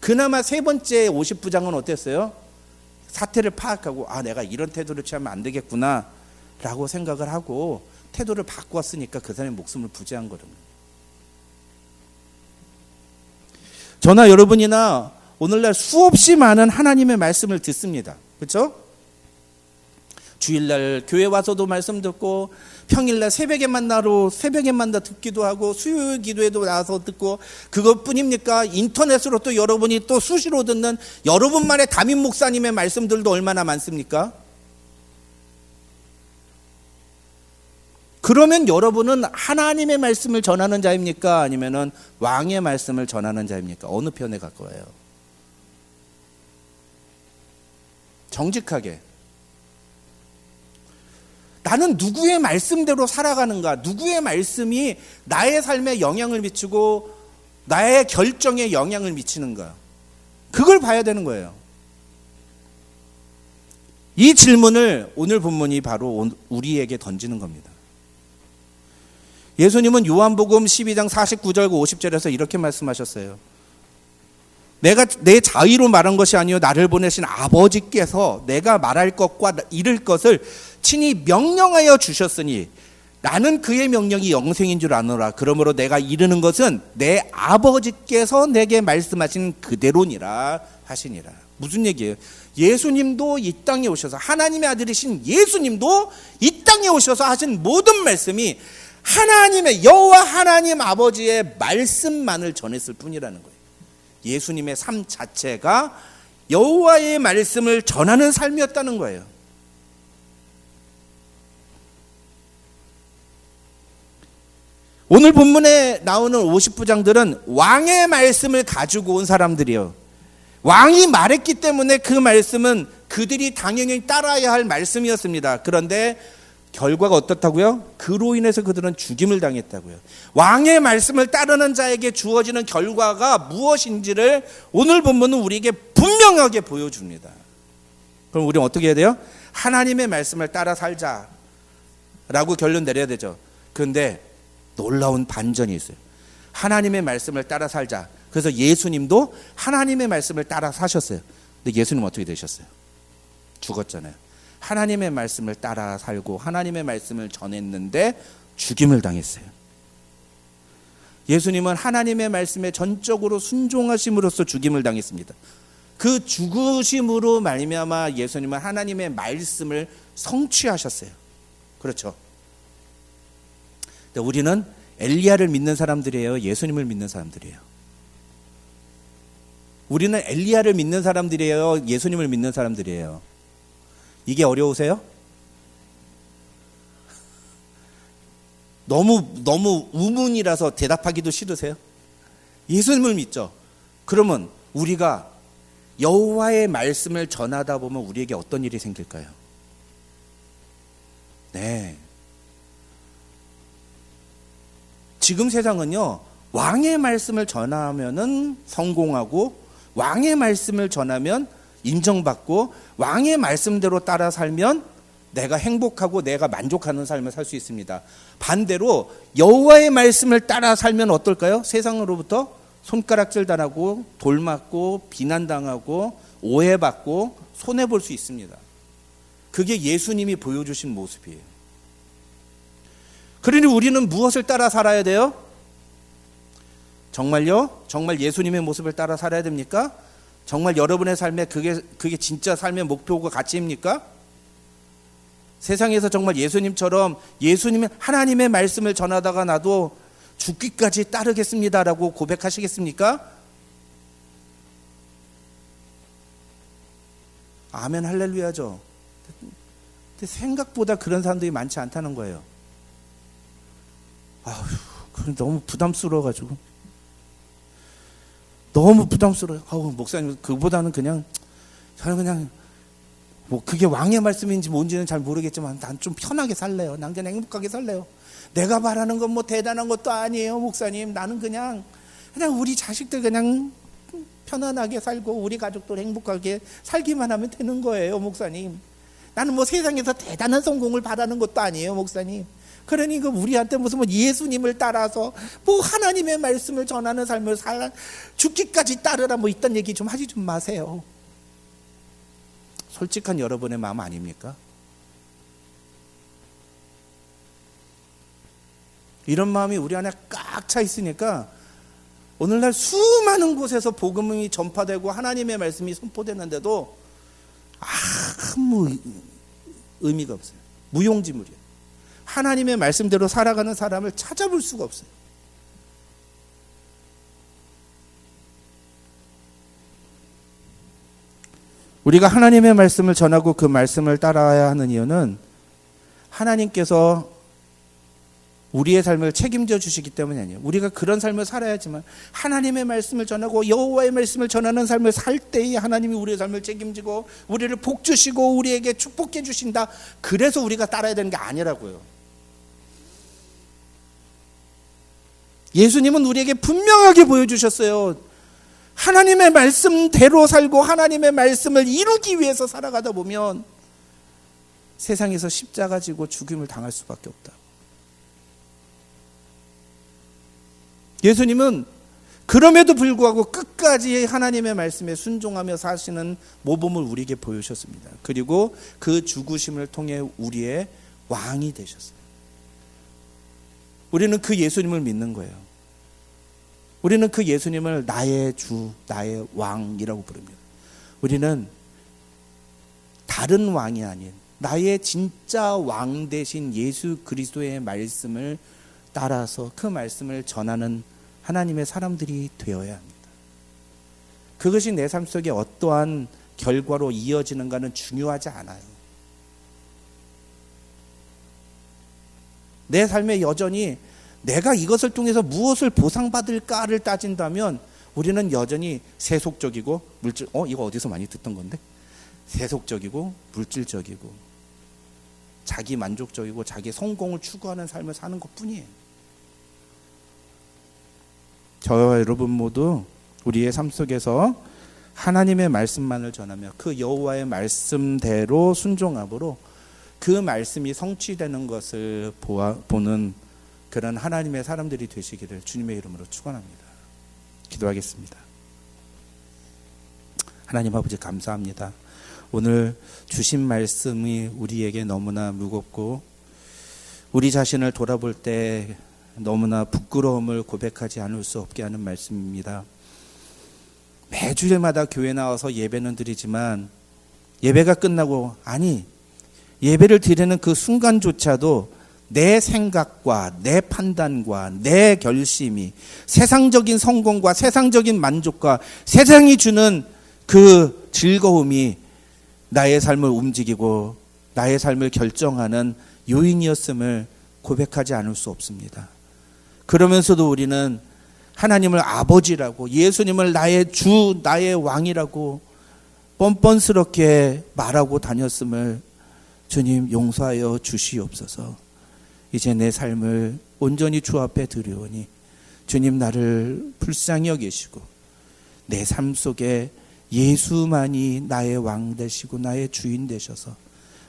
그나마 세 번째 50부장은 어땠어요? 사태를 파악하고 내가 이런 태도를 취하면 안 되겠구나 라고 생각을 하고 태도를 바꾸었으니까 그 사람의 목숨을 부지한 거거든요. 저나 여러분이나 오늘날 수없이 많은 하나님의 말씀을 듣습니다. 그렇죠? 주일날 교회 와서도 말씀 듣고 평일날 새벽에 만나 듣기도 하고 수요일 기도에도 나와서 듣고 그것뿐입니까? 인터넷으로 또 여러분이 또 수시로 듣는 여러분만의 담임 목사님의 말씀들도 얼마나 많습니까? 그러면 여러분은 하나님의 말씀을 전하는 자입니까? 아니면은 왕의 말씀을 전하는 자입니까? 어느 편에 가까워요? 정직하게. 나는 누구의 말씀대로 살아가는가? 누구의 말씀이 나의 삶에 영향을 미치고 나의 결정에 영향을 미치는가? 그걸 봐야 되는 거예요. 이 질문을 오늘 본문이 바로 우리에게 던지는 겁니다. 예수님은 요한복음 12장 49절과 50절에서 이렇게 말씀하셨어요. 내가 내 자의로 말한 것이 아니요 나를 보내신 아버지께서 내가 말할 것과 이를 것을 친히 명령하여 주셨으니 나는 그의 명령이 영생인 줄 아노라. 그러므로 내가 이르는 것은 내 아버지께서 내게 말씀하신 그대로니라 하시니라. 무슨 얘기예요? 예수님도 이 땅에 오셔서, 하나님의 아들이신 예수님도 이 땅에 오셔서 하신 모든 말씀이 하나님의, 여호와 하나님 아버지의 말씀만을 전했을 뿐이라는 거예요. 예수님의 삶 자체가 여호와의 말씀을 전하는 삶이었다는 거예요. 오늘 본문에 나오는 50부장들은 왕의 말씀을 가지고 온 사람들이에요. 왕이 말했기 때문에 그 말씀은 그들이 당연히 따라야 할 말씀이었습니다. 그런데 결과가 어떻다고요? 그로 인해서 그들은 죽임을 당했다고요. 왕의 말씀을 따르는 자에게 주어지는 결과가 무엇인지를 오늘 본문은 우리에게 분명하게 보여줍니다. 그럼 우리는 어떻게 해야 돼요? 하나님의 말씀을 따라 살자라고 결론 내려야 되죠. 그런데 놀라운 반전이 있어요. 하나님의 말씀을 따라 살자. 그래서 예수님도 하나님의 말씀을 따라 사셨어요. 근데 예수님은 어떻게 되셨어요? 죽었잖아요. 하나님의 말씀을 따라 살고 하나님의 말씀을 전했는데 죽임을 당했어요. 예수님은 하나님의 말씀에 전적으로 순종하심으로써 죽임을 당했습니다. 그 죽으심으로 말미암아 예수님은 하나님의 말씀을 성취하셨어요. 그렇죠? 근데 우리는 엘리야를 믿는 사람들이에요? 예수님을 믿는 사람들이에요? 우리는 엘리야를 믿는 사람들이에요? 예수님을 믿는 사람들이에요? 이게 어려우세요? 너무 우문이라서 대답하기도 싫으세요? 예수님을 믿죠. 그러면 우리가 여호와의 말씀을 전하다 보면 우리에게 어떤 일이 생길까요? 네. 지금 세상은요, 왕의 말씀을 전하면은 성공하고, 왕의 말씀을 전하면 인정받고, 왕의 말씀대로 따라 살면 내가 행복하고 내가 만족하는 삶을 살 수 있습니다. 반대로 여호와의 말씀을 따라 살면 어떨까요? 세상으로부터 손가락질 당하고 돌 맞고 비난당하고 오해받고 손해볼 수 있습니다. 그게 예수님이 보여주신 모습이에요. 그러니 우리는 무엇을 따라 살아야 돼요? 정말요? 정말 예수님의 모습을 따라 살아야 됩니까? 정말 여러분의 삶에 그게 진짜 삶의 목표고 가치입니까? 세상에서 정말 예수님처럼 예수님의 하나님의 말씀을 전하다가 나도 죽기까지 따르겠습니다라고 고백하시겠습니까? 아멘 할렐루야죠. 근데 생각보다 그런 사람들이 많지 않다는 거예요. 그건 너무 부담스러워가지고. 너무 부담스러워요. 목사님, 그보다는 저는 그냥, 그게 왕의 말씀인지 뭔지는 잘 모르겠지만, 난 좀 편하게 살래요. 난 그냥 행복하게 살래요. 내가 바라는 건 대단한 것도 아니에요, 목사님. 나는 그냥 우리 자식들 그냥 편안하게 살고, 우리 가족들 행복하게 살기만 하면 되는 거예요, 목사님. 나는 세상에서 대단한 성공을 바라는 것도 아니에요, 목사님. 그러니까 우리한테 무슨 예수님을 따라서 하나님의 말씀을 전하는 삶을 죽기까지 따르라 이딴 얘기 좀 하지 좀 마세요. 솔직한 여러분의 마음 아닙니까? 이런 마음이 우리 안에 꽉 차 있으니까 오늘날 수많은 곳에서 복음이 전파되고 하나님의 말씀이 선포되는데도 아무 의미가 없어요. 무용지물이에요. 하나님의 말씀대로 살아가는 사람을 찾아볼 수가 없어요. 우리가 하나님의 말씀을 전하고 그 말씀을 따라야 하는 이유는 하나님께서 우리의 삶을 책임져 주시기 때문이 아니에요. 우리가 그런 삶을 살아야지만 하나님의 말씀을 전하고 여호와의 말씀을 전하는 삶을 살 때에 하나님이 우리의 삶을 책임지고 우리를 복 주시고 우리에게 축복해 주신다. 그래서 우리가 따라야 되는 게 아니라고요. 예수님은 우리에게 분명하게 보여주셨어요. 하나님의 말씀대로 살고 하나님의 말씀을 이루기 위해서 살아가다 보면 세상에서 십자가 지고 죽임을 당할 수밖에 없다. 예수님은 그럼에도 불구하고 끝까지 하나님의 말씀에 순종하며 사시는 모범을 우리에게 보여주셨습니다. 그리고 그 죽으심을 통해 우리의 왕이 되셨어요. 우리는 그 예수님을 믿는 거예요. 우리는 그 예수님을 나의 주, 나의 왕이라고 부릅니다. 우리는 다른 왕이 아닌 나의 진짜 왕 되신 예수 그리스도의 말씀을 따라서 그 말씀을 전하는 하나님의 사람들이 되어야 합니다. 그것이 내 삶 속에 어떠한 결과로 이어지는가는 중요하지 않아요. 내 삶에 여전히 내가 이것을 통해서 무엇을 보상받을까를 따진다면 우리는 여전히 세속적이고 물질, 이거 어디서 많이 듣던 건데? 세속적이고 물질적이고 자기 만족적이고 자기 성공을 추구하는 삶을 사는 것뿐이에요. 저와 여러분 모두 우리의 삶 속에서 하나님의 말씀만을 전하며 그 여호와의 말씀대로 순종함으로 그 말씀이 성취되는 것을 보는 그런 하나님의 사람들이 되시기를 주님의 이름으로 축원합니다. 기도하겠습니다. 하나님 아버지 감사합니다. 오늘 주신 말씀이 우리에게 너무나 무겁고 우리 자신을 돌아볼 때 너무나 부끄러움을 고백하지 않을 수 없게 하는 말씀입니다. 매주일마다 교회 나와서 예배는 드리지만 예배가 끝나고 예배를 드리는 그 순간조차도 내 생각과 내 판단과 내 결심이 세상적인 성공과 세상적인 만족과 세상이 주는 그 즐거움이 나의 삶을 움직이고 나의 삶을 결정하는 요인이었음을 고백하지 않을 수 없습니다. 그러면서도 우리는 하나님을 아버지라고 예수님을 나의 주, 나의 왕이라고 뻔뻔스럽게 말하고 다녔음을 주님 용서하여 주시옵소서. 이제 내 삶을 온전히 주 앞에 드리오니 주님 나를 불쌍히 여기시고 내 삶 속에 예수만이 나의 왕 되시고 나의 주인 되셔서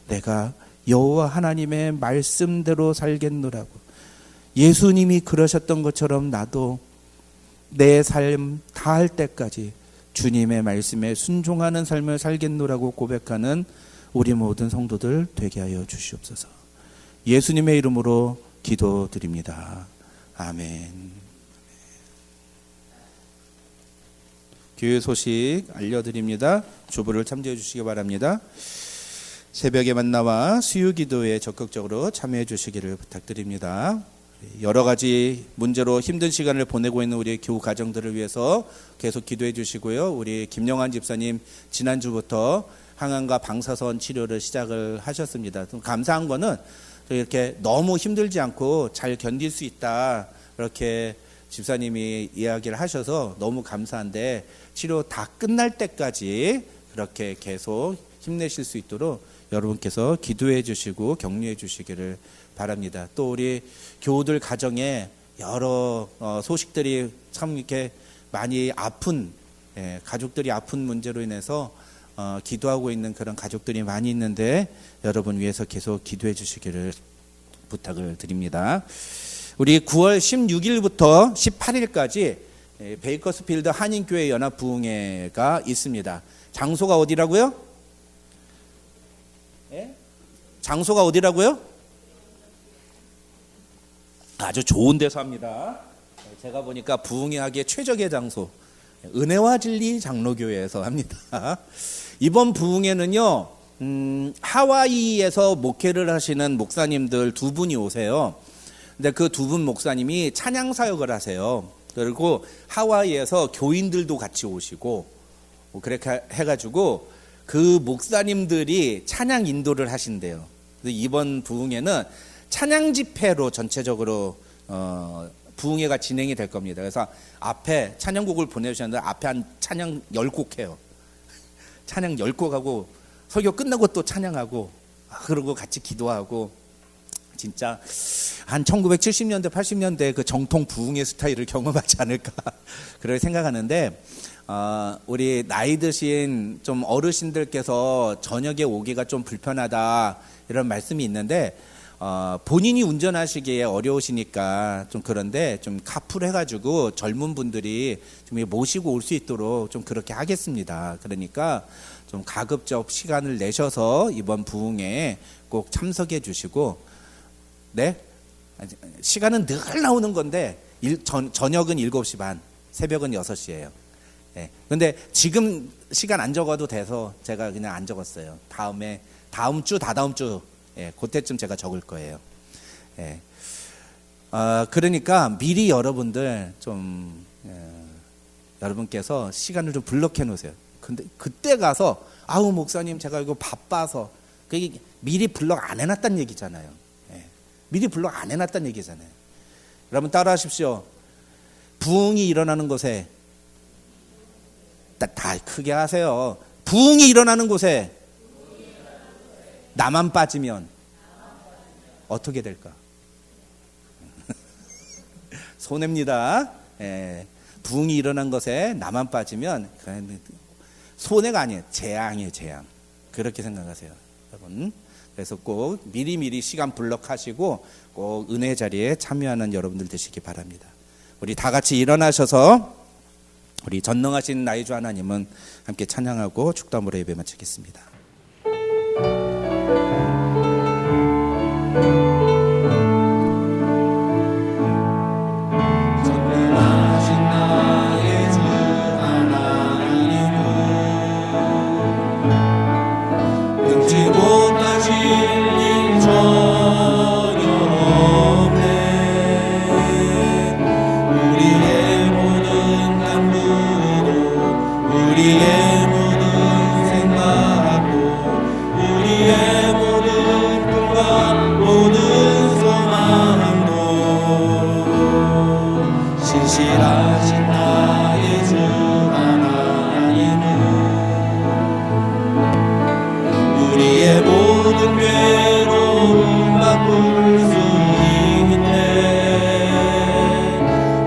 내가 여호와 하나님의 말씀대로 살겠노라고 예수님이 그러셨던 것처럼 나도 내 삶 다할 때까지 주님의 말씀에 순종하는 삶을 살겠노라고 고백하는 우리 모든 성도들 되게 하여 주시옵소서. 예수님의 이름으로 기도드립니다. 아멘. 교회 소식 알려드립니다. 주부를 참조해 주시기 바랍니다. 새벽에 만나와 수요기도에 적극적으로 참여해 주시기를 부탁드립니다. 여러 가지 문제로 힘든 시간을 보내고 있는 우리 교우 가정들을 위해서 계속 기도해 주시고요. 우리 김영환 집사님 지난주부터 항암과 방사선 치료를 시작을 하셨습니다. 좀 감사한 거는 이렇게 너무 힘들지 않고 잘 견딜 수 있다 이렇게 집사님이 이야기를 하셔서 너무 감사한데 치료 다 끝날 때까지 그렇게 계속 힘내실 수 있도록 여러분께서 기도해 주시고 격려해 주시기를 바랍니다. 또 우리 교우들 가정에 여러 소식들이 참 이렇게 많이 아픈 가족들이 아픈 문제로 인해서 기도하고 있는 그런 가족들이 많이 있는데 여러분 위해서 계속 기도해 주시기를 부탁을 드립니다. 우리 9월 16일부터 18일까지 베이커스필드 한인교회 연합부흥회가 있습니다. 장소가 어디라고요? 장소가 어디라고요? 아주 좋은 데서 합니다. 제가 보니까 부흥회 하기에 최적의 장소 은혜와 진리 장로교회에서 합니다. 이번 부흥회는요 하와이에서 목회를 하시는 목사님들 두 분이 오세요. 근데 그 두 분 목사님이 찬양 사역을 하세요. 그리고 하와이에서 교인들도 같이 오시고 그렇게 해가지고 그 목사님들이 찬양 인도를 하신대요. 이번 부흥회는 찬양 집회로 전체적으로 부흥회가 진행이 될 겁니다. 그래서 앞에 찬양곡을 보내주셨는데 앞에 한 찬양 10곡 해요. 찬양 10곡 하고 설교 끝나고 또 찬양하고 그러고 같이 기도하고 진짜 한 1970년대 80년대 그 정통 부흥회 스타일을 경험하지 않을까 그렇게 생각하는데 우리 나이 드신 좀 어르신들께서 저녁에 오기가 좀 불편하다 이런 말씀이 있는데 본인이 운전하시기에 어려우시니까 좀 그런데 좀 카풀 해가지고 젊은 분들이 좀 모시고 올 수 있도록 좀 그렇게 하겠습니다. 그러니까 좀 가급적 시간을 내셔서 이번 부흥회에 꼭 참석해 주시고 네? 시간은 늘 나오는 건데 저녁은 7시 반, 새벽은 6시예요. 네. 근데 지금 시간 안 적어도 돼서 제가 그냥 안 적었어요. 다음 주, 다다음 주 그때쯤 제가 적을 거예요. 예. 그러니까 미리 여러분들 좀 여러분께서 시간을 좀 블록해 놓으세요. 근데 그때 가서 아우 목사님 제가 이거 바빠서 그게 미리 블록 안 해놨단 얘기잖아요. 예. 미리 블록 안 해놨단 얘기잖아요. 여러분 따라하십시오. 부흥이 일어나는 곳에 다 크게 하세요. 부흥이 일어나는 곳에 나만 빠지면 어떻게 될까? 손해입니다. 예. 부흥이 일어난 것에 나만 빠지면 손해가 아니에요. 재앙이에요, 재앙. 그렇게 생각하세요, 여러분. 그래서 꼭 미리미리 시간 블록하시고 꼭 은혜 자리에 참여하는 여러분들 되시기 바랍니다. 우리 다 같이 일어나셔서 우리 전능하신 나의 주 하나님은 함께 찬양하고 축도함으로 예배 마치겠습니다.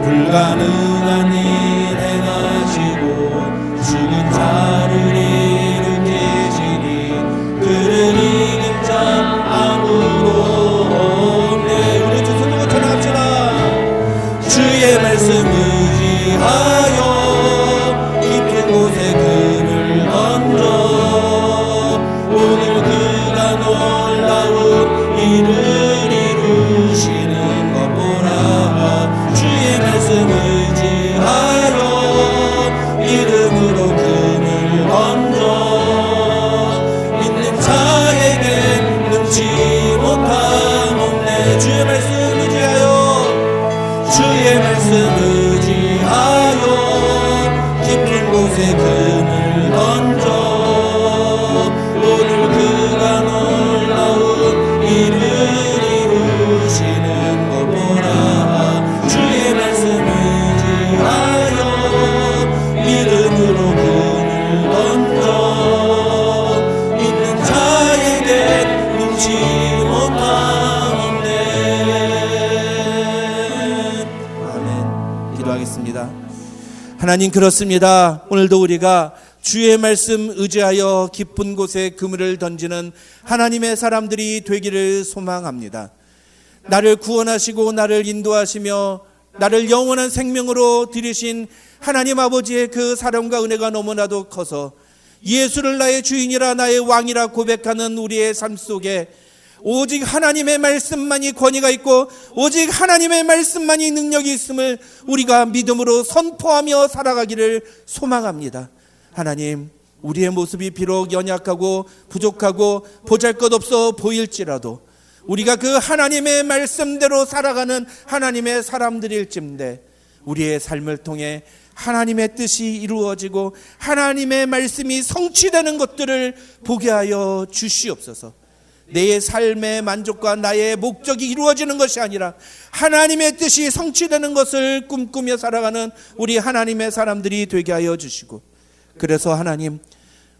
불가능한 일 행하시고 죽은 자를 일으키시니 그를 이긴 자 아무도 없네. 우리 두 손 들고 찬양합시다. 주의 말씀 의지하여 깊은 곳에 그를 던져 오늘 그가 놀라운 일을 이루시는 것 보라. 주의 말씀 의지하여 이름으로 금을 던져 믿는 자에게 능치 못함 없네. 주의 말씀 의지하여 주의 말씀 의지하여 깊은 곳에 금을 던져 오늘 그가 놀라운 일을 이루시는 것 보라. 주의 말씀 의지하여 믿음으로 금을 던져 믿는 자에게 능치 못함 없네. 아멘. 기도하겠습니다. 하나님 그렇습니다. 오늘도 우리가 주의 말씀 의지하여 깊은 곳에 그물을 던지는 하나님의 사람들이 되기를 소망합니다. 나를 구원하시고 나를 인도하시며 나를 영원한 생명으로 들이신 하나님 아버지의 그 사랑과 은혜가 너무나도 커서 예수를 나의 주인이라 나의 왕이라 고백하는 우리의 삶 속에 오직 하나님의 말씀만이 권위가 있고 오직 하나님의 말씀만이 능력이 있음을 우리가 믿음으로 선포하며 살아가기를 소망합니다. 하나님, 우리의 모습이 비록 연약하고 부족하고 보잘것없어 보일지라도 우리가 그 하나님의 말씀대로 살아가는 하나님의 사람들일진데 우리의 삶을 통해 하나님의 뜻이 이루어지고 하나님의 말씀이 성취되는 것들을 보게 하여 주시옵소서. 내 삶의 만족과 나의 목적이 이루어지는 것이 아니라 하나님의 뜻이 성취되는 것을 꿈꾸며 살아가는 우리 하나님의 사람들이 되게 하여 주시고, 그래서 하나님,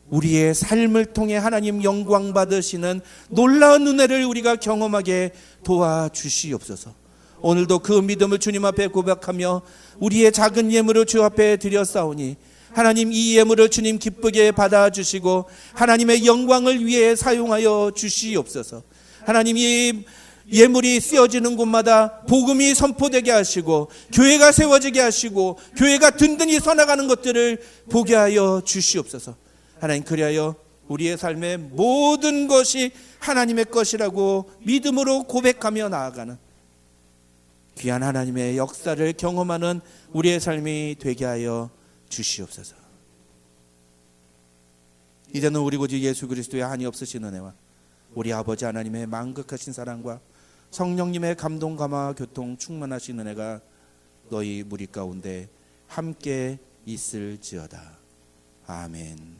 우리의 삶을 통해 하나님 영광 받으시는 놀라운 은혜를 우리가 경험하게 도와주시옵소서. 오늘도 그 믿음을 주님 앞에 고백하며 우리의 작은 예물을 주 앞에 드렸사오니 하나님, 이 예물을 주님 기쁘게 받아주시고 하나님의 영광을 위해 사용하여 주시옵소서. 하나님, 이 예물이 쓰여지는 곳마다 복음이 선포되게 하시고 교회가 세워지게 하시고 교회가 든든히 서나가는 것들을 보게 하여 주시옵소서. 하나님, 그리하여 우리의 삶의 모든 것이 하나님의 것이라고 믿음으로 고백하며 나아가는 귀한 하나님의 역사를 경험하는 우리의 삶이 되게 하여 주시옵소서. 이제는 우리 구주 예수 그리스도의 한이 없으신 은혜와 우리 아버지 하나님의 만극하신 사랑과 성령님의 감동 감화 교통 충만하신 은혜가 너희 무리 가운데 함께 있을지어다. 아멘.